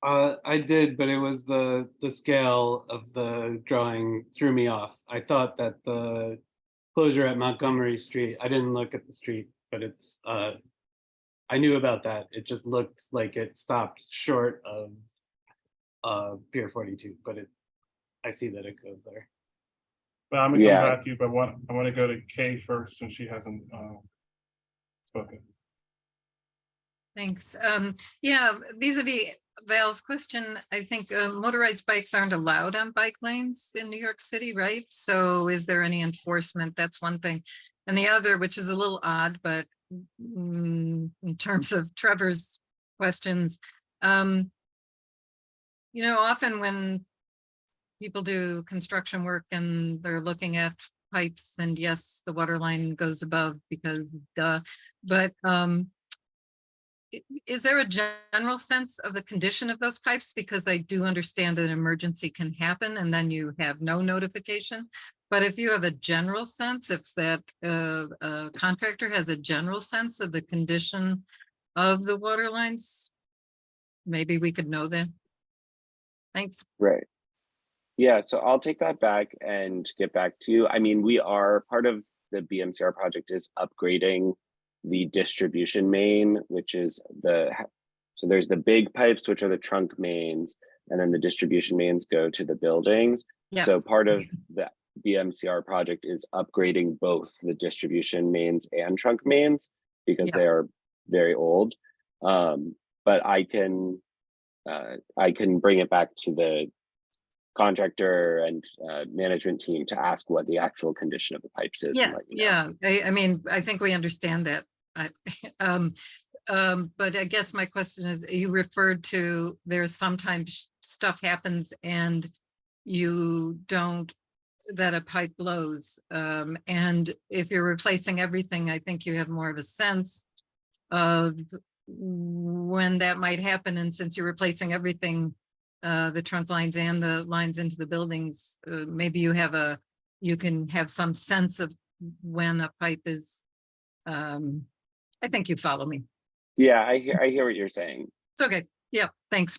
I did, but it was the scale of the drawing threw me off. I thought that the closure at Montgomery Street, I didn't look at the street, but it's I knew about that. It just looked like it stopped short of Pier 42, but I see that it goes there. Well, I'm gonna come back to you, but I want to go to Kay first since she hasn't spoken. Thanks. Yeah, vis-a-vis Val's question, I think motorized bikes aren't allowed on bike lanes in New York City, right? So is there any enforcement? That's one thing. And the other, which is a little odd, but in terms of Trevor's questions, often when people do construction work and they're looking at pipes, and yes, the water line goes above because duh, but is there a general sense of the condition of those pipes? Because I do understand that an emergency can happen and then you have no notification. But if you have a general sense, if that contractor has a general sense of the condition of the water lines, maybe we could know that. Thanks. Right. Yeah, so I'll take that back and get back to you. I mean, we are part of the BMCR project is upgrading the distribution main, which is so there's the big pipes, which are the trunk mains, and then the distribution mains go to the buildings. Yeah. So part of the BMCR project is upgrading both the distribution mains and trunk mains because they are very old. But I can bring it back to the contractor and management team to ask what the actual condition of the pipes is. And let you know. I mean, I think we understand that. But I guess my question is, you referred to there's sometimes stuff happens and you don't, that a pipe blows. And if you're replacing everything, I think you have more of a sense of when that might happen, and since you're replacing everything, the trunk lines and the lines into the buildings, maybe you can have some sense of when a pipe is, I think you follow me. Yeah, I hear what you're saying. It's okay. Yeah, thanks.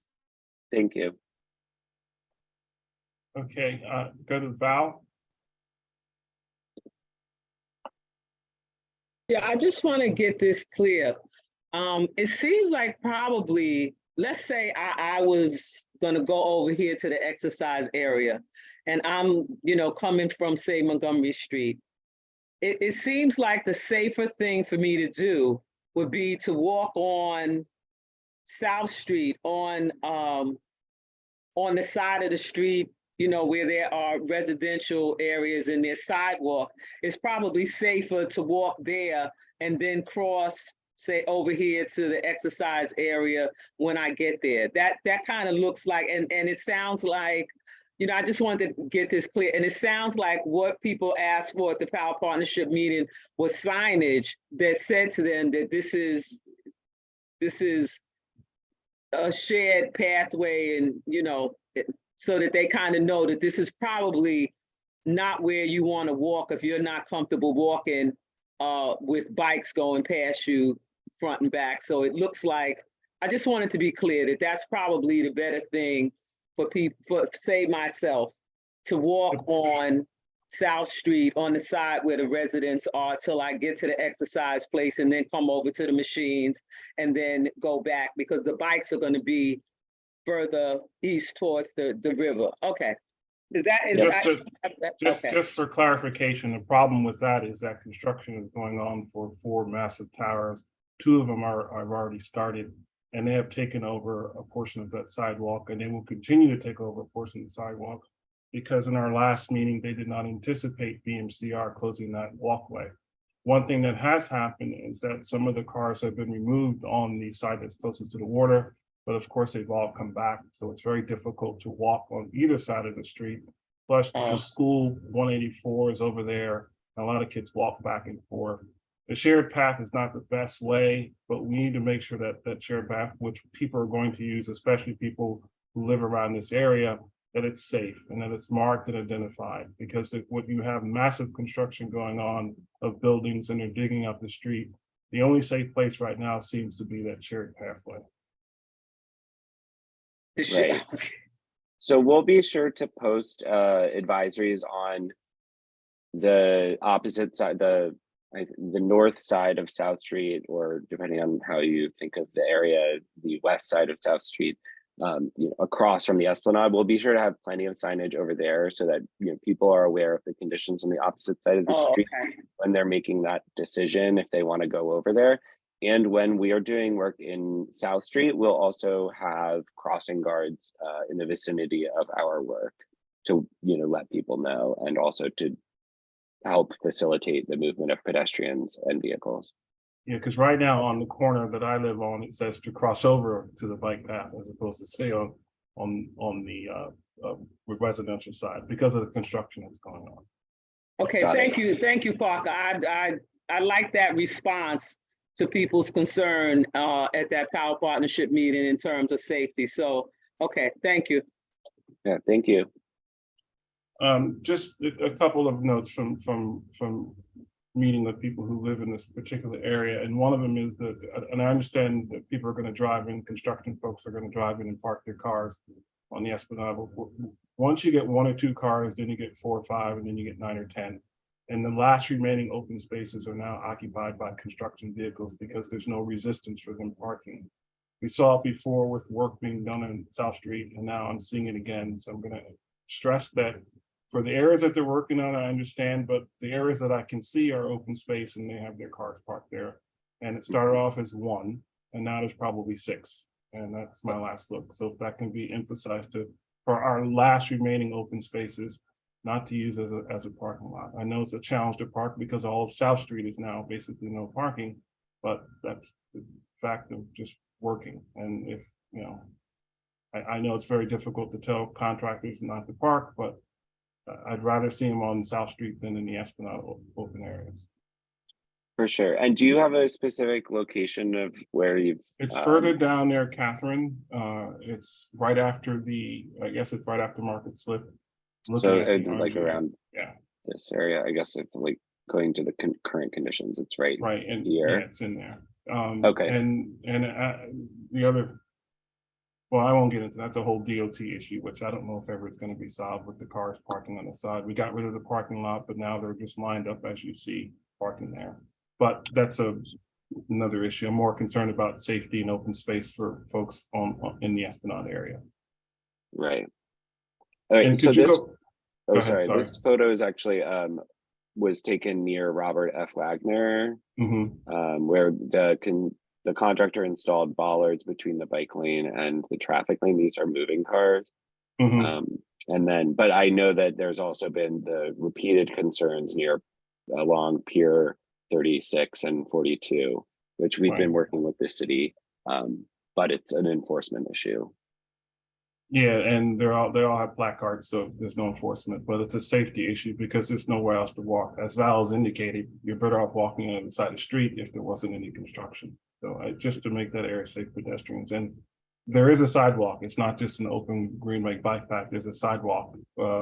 Thank you. Okay, go to Val. Yeah, I just want to get this clear. It seems like probably, let's say I was gonna go over here to the exercise area and I'm, coming from, say, Montgomery Street. It seems like the safer thing for me to do would be to walk on South Street on the side of the street, where there are residential areas and there's sidewalk. It's probably safer to walk there and then cross, say, over here to the exercise area when I get there. That kind of looks like, and it sounds like, I just wanted to get this clear. And it sounds like what people asked for at the Power Partnership meeting was signage that said to them that this is a shared pathway, and so that they kind of know that this is probably not where you want to walk if you're not comfortable walking with bikes going past you front and back. So it looks like, I just wanted to be clear that that's probably the better thing for people, for say myself, to walk on South Street on the side where the residents are till I get to the exercise place, and then come over to the machines and then go back, because the bikes are going to be further east towards the river. Okay. Just for clarification, the problem with that is that construction is going on for 4 massive towers. 2 of them have already started, and they have taken over a portion of that sidewalk, and they will continue to take over a portion of the sidewalk, because in our last meeting, they did not anticipate BMCR closing that walkway. One thing that has happened is that some of the cars have been removed on the side that's closest to the water, but of course they've all come back. So it's very difficult to walk on either side of the street. Plus the school 184 is over there. A lot of kids walk back and forth. The shared path is not the best way, but we need to make sure that that shared path, which people are going to use, especially people who live around this area, that it's safe and that it's marked and identified, because what you have massive construction going on of buildings and they're digging up the street. The only safe place right now seems to be that shared pathway. Right. So we'll be sure to post advisories on the opposite side, the north side of South Street, or depending on how you think of the area, the west side of South Street, across from the Esplanade. We'll be sure to have plenty of signage over there so that people are aware of the conditions on the opposite side of the street when they're making that decision, if they want to go over there. And when we are doing work in South Street, we'll also have crossing guards in the vicinity of our work to let people know, and also to help facilitate the movement of pedestrians and vehicles. Yeah, because right now on the corner that I live on, it says to cross over to the bike path as opposed to stay on the residential side because of the construction that's going on. Okay, thank you, Parker. I like that response to people's concern at that Power Partnership meeting in terms of safety. So, okay, thank you. Yeah, thank you. Just a couple of notes from meeting with people who live in this particular area, and one of them is that, and I understand that people are going to drive in, construction folks are going to drive in and park their cars on the Esplanade. Once you get 1 or 2 cars, then you get 4 or 5, and then you get 9 or 10. And the last remaining open spaces are now occupied by construction vehicles because there's no resistance for them parking. We saw it before with work being done on South Street, and now I'm seeing it again. So I'm going to stress that for the areas that they're working on, I understand, but the areas that I can see are open space and they have their cars parked there. And it started off as 1, and now there's probably 6. And that's my last look. So if that can be emphasized for our last remaining open spaces, not to use as a parking lot. I know it's a challenge to park because all of South Street is now basically no parking, but that's the fact of just working. And if, I know it's very difficult to tell contractors not to park, but I'd rather see them on South Street than in the Esplanade open areas. For sure. And do you have a specific location of where you've? It's further down there, Catherine. It's right after I guess it's right after Market Slip. So Looking at the like RG. around Yeah, this area, I guess if like going to the current conditions, it's right and here. yeah, it's in there. Okay. And the other, well, I won't get into that's a whole DOT issue, which I don't know if ever it's going to be solved with the cars parking on the side. We got rid of the parking lot, but now they're just lined up as you see parking there. But that's another issue. I'm more concerned about safety and open space for folks in the Esplanade area. Right. All right. And So could you this, go? oh, Go ahead, sorry. This photo is actually was taken near Robert F. Wagner, where the contractor installed bollards between the bike lane and the traffic lane. These are moving cars. And then, but I know that there's also been the repeated concerns along Pier 36 and 42, which we've been working with the city, but it's an enforcement issue. Yeah, and they all have placards, so there's no enforcement, but it's a safety issue because there's nowhere else to walk. As Val has indicated, you're better off walking on the side of the street if there wasn't any construction. So just to make that area safe for pedestrians. And there is a sidewalk. It's not just an open green bike path. There's a sidewalk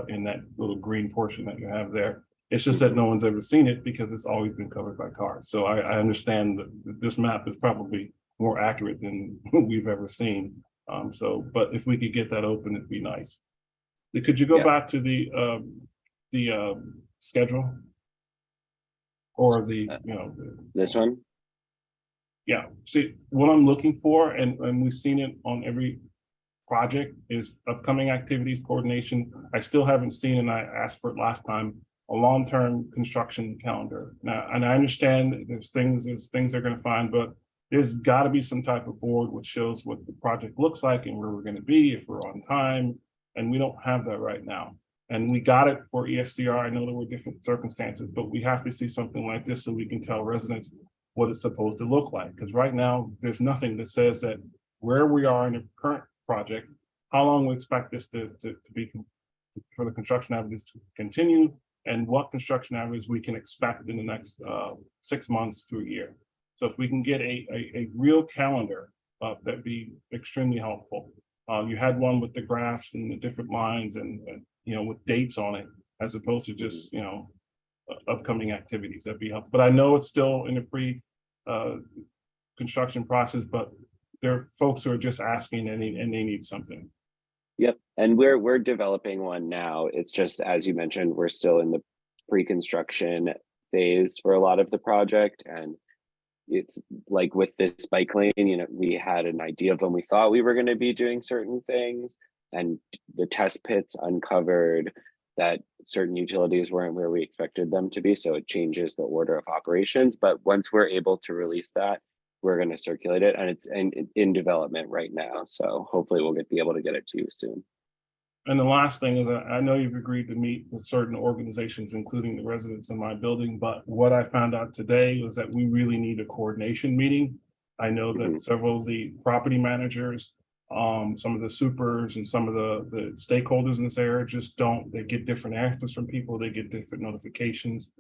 in that little green portion that you have there. It's just that no one's ever seen it because it's always been covered by cars. So I understand that this map is probably more accurate than we've ever seen. But if we could get that open, it'd be nice. Could you go back to the schedule? Or this one? Yeah, see, what I'm looking for, and we've seen it on every project, is upcoming activities coordination. I still haven't seen, and I asked for it last time, a long-term construction calendar. Now, and I understand there's things they're gonna find, but there's gotta be some type of board which shows what the project looks like and where we're gonna be, if we're on time, and we don't have that right now. And we got it for ESDR. I know there were different circumstances, but we have to see something like this so we can tell residents what it's supposed to look like. Because right now, there's nothing that says that where we are in the current project, how long we expect this to be for the construction averages to continue, and what construction averages we can expect in the next 6 months to a year. So if we can get a real calendar, that'd be extremely helpful. You had one with the graphs and the different lines and with dates on it, as opposed to just upcoming activities. That'd be helpful. But I know it's still in the construction process, but there are folks who are just asking and they need something. Yep, and we're developing one now. It's just, as you mentioned, we're still in the pre-construction phase for a lot of the project, and it's like with this bike lane, we had an idea of when we thought we were going to be doing certain things, and the test pits uncovered that certain utilities weren't where we expected them to be, so it changes the order of operations. But once we're able to release that, we're going to circulate it, and it's in development right now, so hopefully we'll be able to get it to you soon. And the last thing is that I know you've agreed to meet with certain organizations, including the residents in my building, but what I found out today was that we really need a coordination meeting. I know that several of the property managers, some of the supers and some of the stakeholders in this area they get different answers from people, they get different notifications.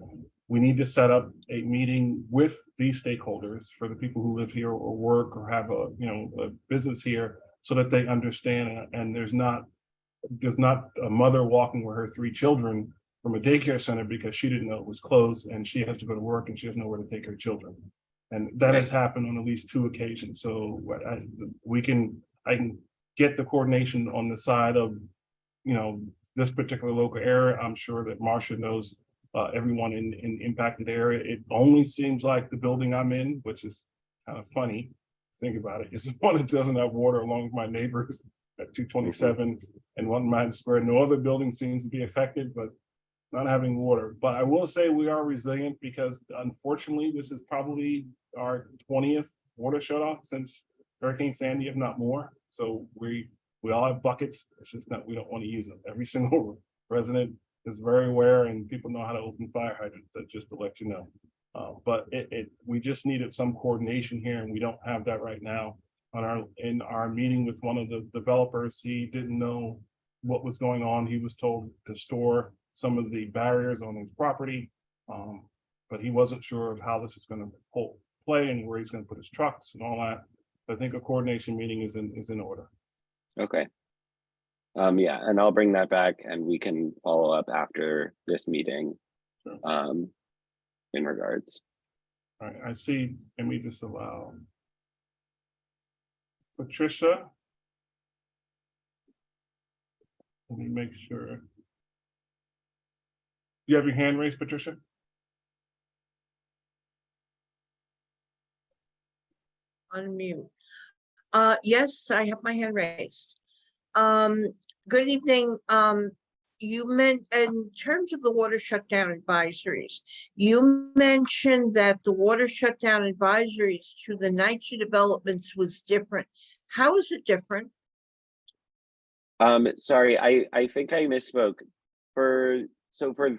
We need to set up a meeting with these stakeholders for the people who live here or work or have a business here, so that they understand, and there's not a mother walking with her 3 children from a daycare center because she didn't know it was closed and she has to go to work and she has nowhere to take her children. And that has happened on at least 2 occasions. So I can get the coordination on the side of, this particular local area. I'm sure that Marcia knows everyone in impacted area. It only seems like the building I'm in, which is kind of funny, think about it, is the one that doesn't have water, along with my neighbors at 227 and 1 Madison Square. No other building seems to be affected, but not having water. But I will say we are resilient because unfortunately, this is probably our 20th water shutoff since Hurricane Sandy, if not more. So we all have buckets. It's just that we don't want to use them. Every single resident is very aware, and people know how to open fire hydrants, just to let you know. But we just needed some coordination here, and we don't have that right now. In our meeting with one of the developers, he didn't know what was going on. He was told to store some of the barriers on his property. but he wasn't sure of how this is going to play and where he's going to put his trucks and all that. I think a coordination meeting is in order. Okay. Yeah, and I'll bring that back and we can follow up after this meeting. Sure. In regards. All right, I see, let me just allow Patricia. Let me make sure. You have your hand raised, Patricia? Unmute. Yes, I have my hand raised. Good evening. You meant in terms of the water shutdown advisories, you mentioned that the water shutdown advisories to the NYCHA developments was different. How is it different? Sorry, I think I misspoke. For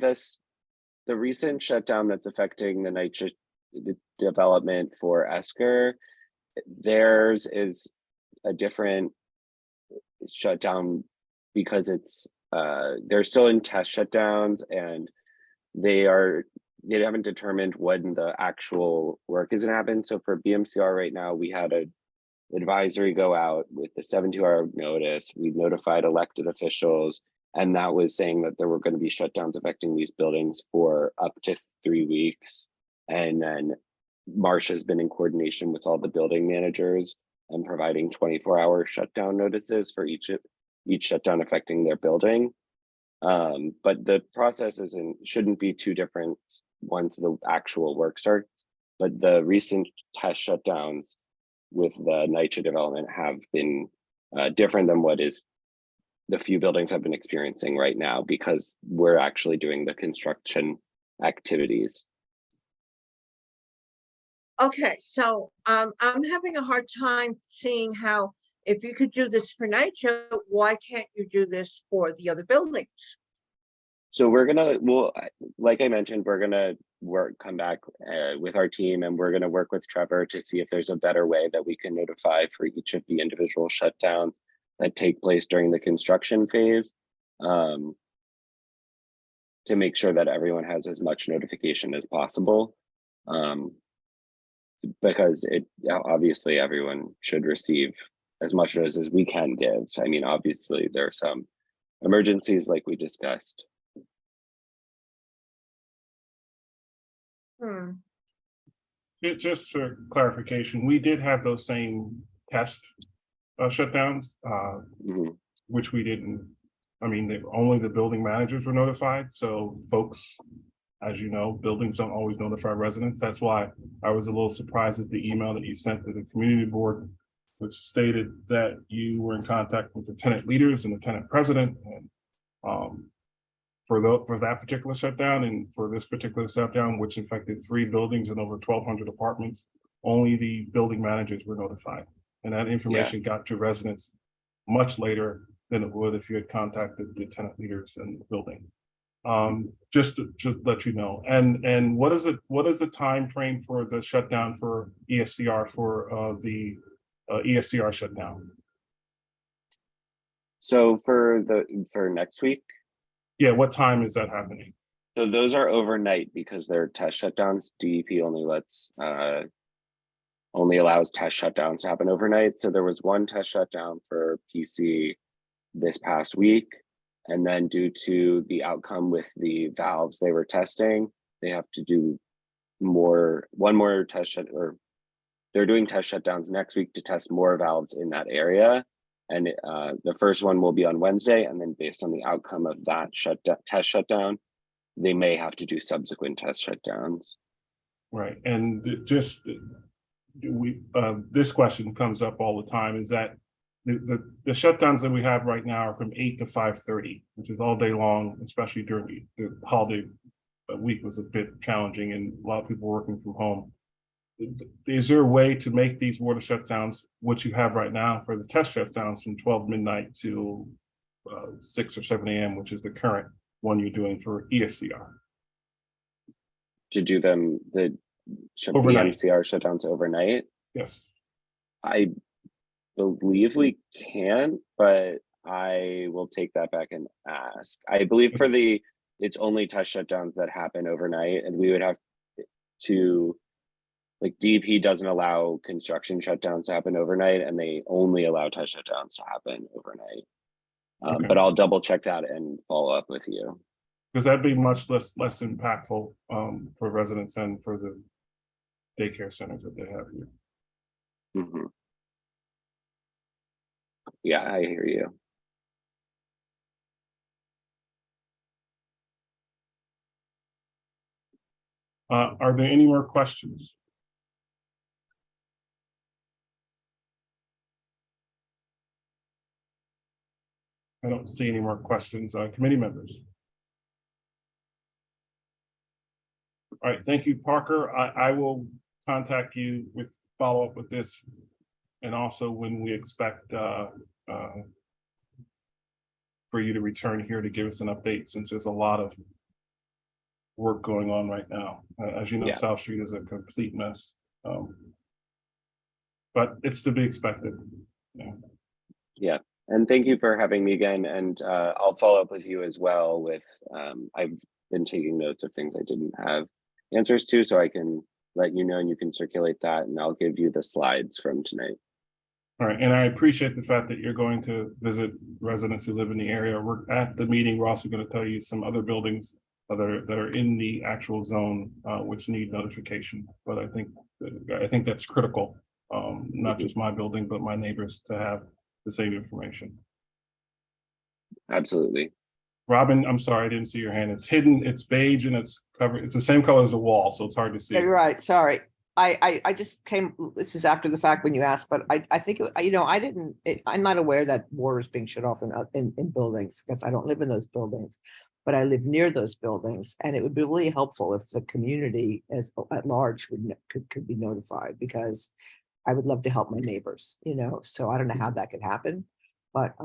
this, the recent shutdown that's affecting the NYCHA development for Esker, theirs is a different shutdown because it's they're still in test shutdowns and they haven't determined when the actual work is going to happen. So for BMCR right now, we had a advisory go out with the 72-hour notice. We notified elected officials, and that was saying that there were going to be shutdowns affecting these buildings for up to 3 weeks. And then Marcia's been in coordination with all the building managers and providing 24-hour shutdown notices for each shutdown affecting their building. But the process shouldn't be too different once the actual work starts. But the recent test shutdowns with the NYCHA development have been different than what is the few buildings have been experiencing right now, because we're actually doing the construction activities. Okay, so I'm having a hard time seeing how, if you could do this for NYCHA, why can't you do this for the other buildings? So like I mentioned, we're gonna come back with our team, and we're gonna work with Trevor to see if there's a better way that we can notify for each of the individual shutdowns that take place during the construction phase, to make sure that everyone has as much notification as possible. Because obviously everyone should receive as much notice as we can give. I mean, obviously there are some emergencies like we discussed. Just for clarification, we did have those same test shutdowns, which we didn't. I mean, only the building managers were notified. So folks, as you know, buildings don't always notify residents. That's why I was a little surprised at the email that you sent to the community board, which stated that you were in contact with the tenant leaders and the tenant president. And for that particular shutdown and for this particular shutdown, which affected 3 buildings and over 1,200 apartments, only the building managers were notified. And that information got to residents much later than it would if you had contacted the tenant leaders in the building. Just to let you know. And what is the time frame for the shutdown for ESCR for the ESCR shutdown? So for next week? Yeah, what time is that happening? So those are overnight because they're test shutdowns. DEP only allows test shutdowns to happen overnight. So there was one test shutdown for PC this past week. And then due to the outcome with the valves they were testing, they have to do one more test shut, or they're doing test shutdowns next week to test more valves in that area. And the first one will be on Wednesday. And then based on the outcome of that test shutdown, they may have to do subsequent test shutdowns. Right. And just this question comes up all the time, is that the shutdowns that we have right now are from 8 to 5:30, which is all day long, especially during the holiday week was a bit challenging and a lot of people working from home. Is there a way to make these water shutdowns, what you have right now for the test shutdowns, from 12 midnight to 6 or 7 a.m., which is the current one you're doing for ESCR? To do them, the overnight MCR shutdowns overnight? Yes. I believe we can, but I will take that back and ask. I believe it's only test shutdowns that happen overnight, and we would have, to, like, DEP doesn't allow construction shutdowns to happen overnight, and they only allow test shutdowns to happen overnight. Okay. But I'll double check that and follow up with you. Because that'd be much less impactful for residents and for the daycare centers that they have here. Mhm. Yeah, I hear you. Are there any more questions? I don't see any more questions. Committee members. All right, thank you, Parker. I will contact you with follow-up with this, and also when we expect for you to return here to give us an update, since there's a lot of work going on right now. As you know, Yeah. South Street is a complete mess. But it's to be expected. Yeah. Yeah, and thank you for having me again. And I'll follow up with you as well with, I've been taking notes of things I didn't have answers to, so I can let you know and you can circulate that, and I'll give you the slides from tonight. All right, and I appreciate the fact that you're going to visit residents who live in the area. We're at the meeting. We're also going to tell you some other buildings that are in the actual zone, which need notification. But I think that's critical. Not just my building, but my neighbors to have the same information. Absolutely. Robin, I'm sorry, I didn't see your hand. It's hidden, it's beige, and it's covered. It's the same color as the wall, so it's hard to see. Yeah, you're right. Sorry. I just came, this is after the fact when you asked, but I think, I'm not aware that water is being shut off in buildings, because I don't live in those buildings, but I live near those buildings, and it would be really helpful if the community at large could be notified, because I would love to help my neighbors, so I don't know how that could happen. But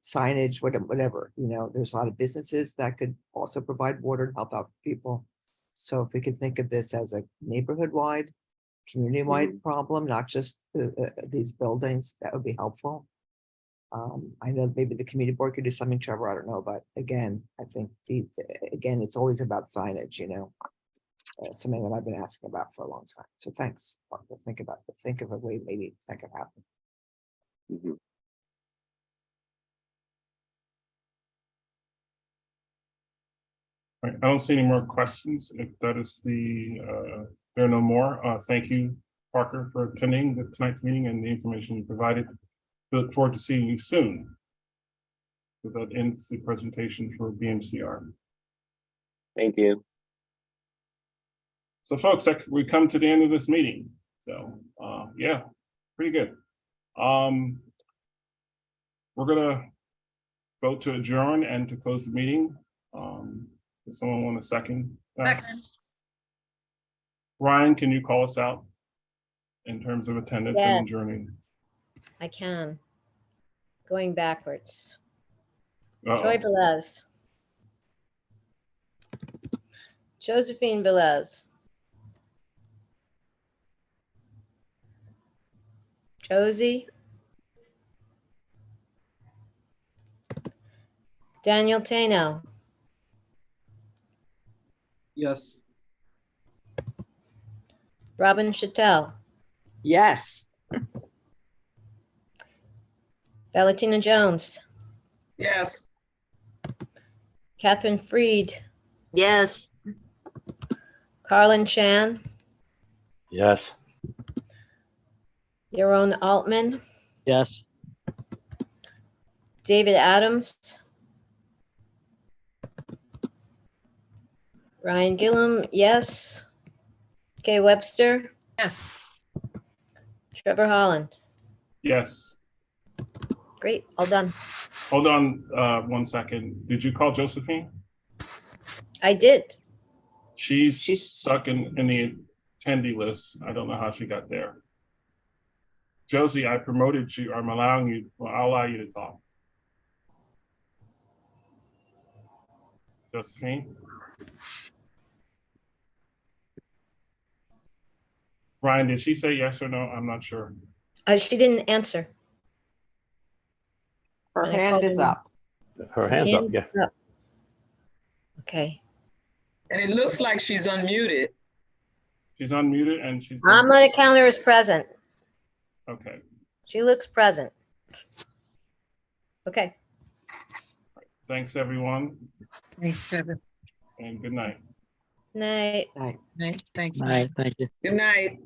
signage, whatever, there's a lot of businesses that could also provide water to help out people. So if we could think of this as a neighborhood-wide, community-wide problem, not just these buildings, that would be helpful. I know maybe the community board could do something, Trevor, I don't know, but again, I think it's always about signage, something that I've been asking about for a long time. So thanks. Think of a way maybe that could happen. Mhm. All right, I don't see any more questions. If that is there are no more. Thank you, Parker, for attending tonight's meeting and the information you provided. We look forward to seeing you soon. So that ends the presentation for BMCR. Thank you. So folks, we come to the end of this meeting. So yeah, pretty good. We're gonna vote to adjourn and to close the meeting. Does someone want a second? Second. Ryan, can you call us out in terms of attendance and Yes. adjourning? I can. Going backwards. Uh-oh. Troy Velez. Josephine Velez. Josie. Daniel Tano. Yes. Robin Chattel. Yes. Valentina Jones. Yes. Catherine Freed. Yes. Carlin Chan. Yes. Yaron Altman. Yes. David Adams. Ryan Gillum, yes. Kay Webster. Yes. Trevor Holland. Yes. Great, all done. Hold on 1 second. Did you call Josephine? I did. She's stuck in the attendee list. I don't know how she got there. Josie, I promoted you. I'm allowing you. Well, I'll allow you to talk. Josephine? Ryan, did she say yes or no? I'm not sure. She didn't answer. Her And I hand called is in. up. Her hand's up, yeah. Up. Okay. And it looks like she's unmuted. She's unmuted and she's. I'm gonna count her as present. Okay, She looks present. Okay. thanks, everyone, Thanks, Trevor. and good night. Night. Right. Thanks. Right, thank you. Good night.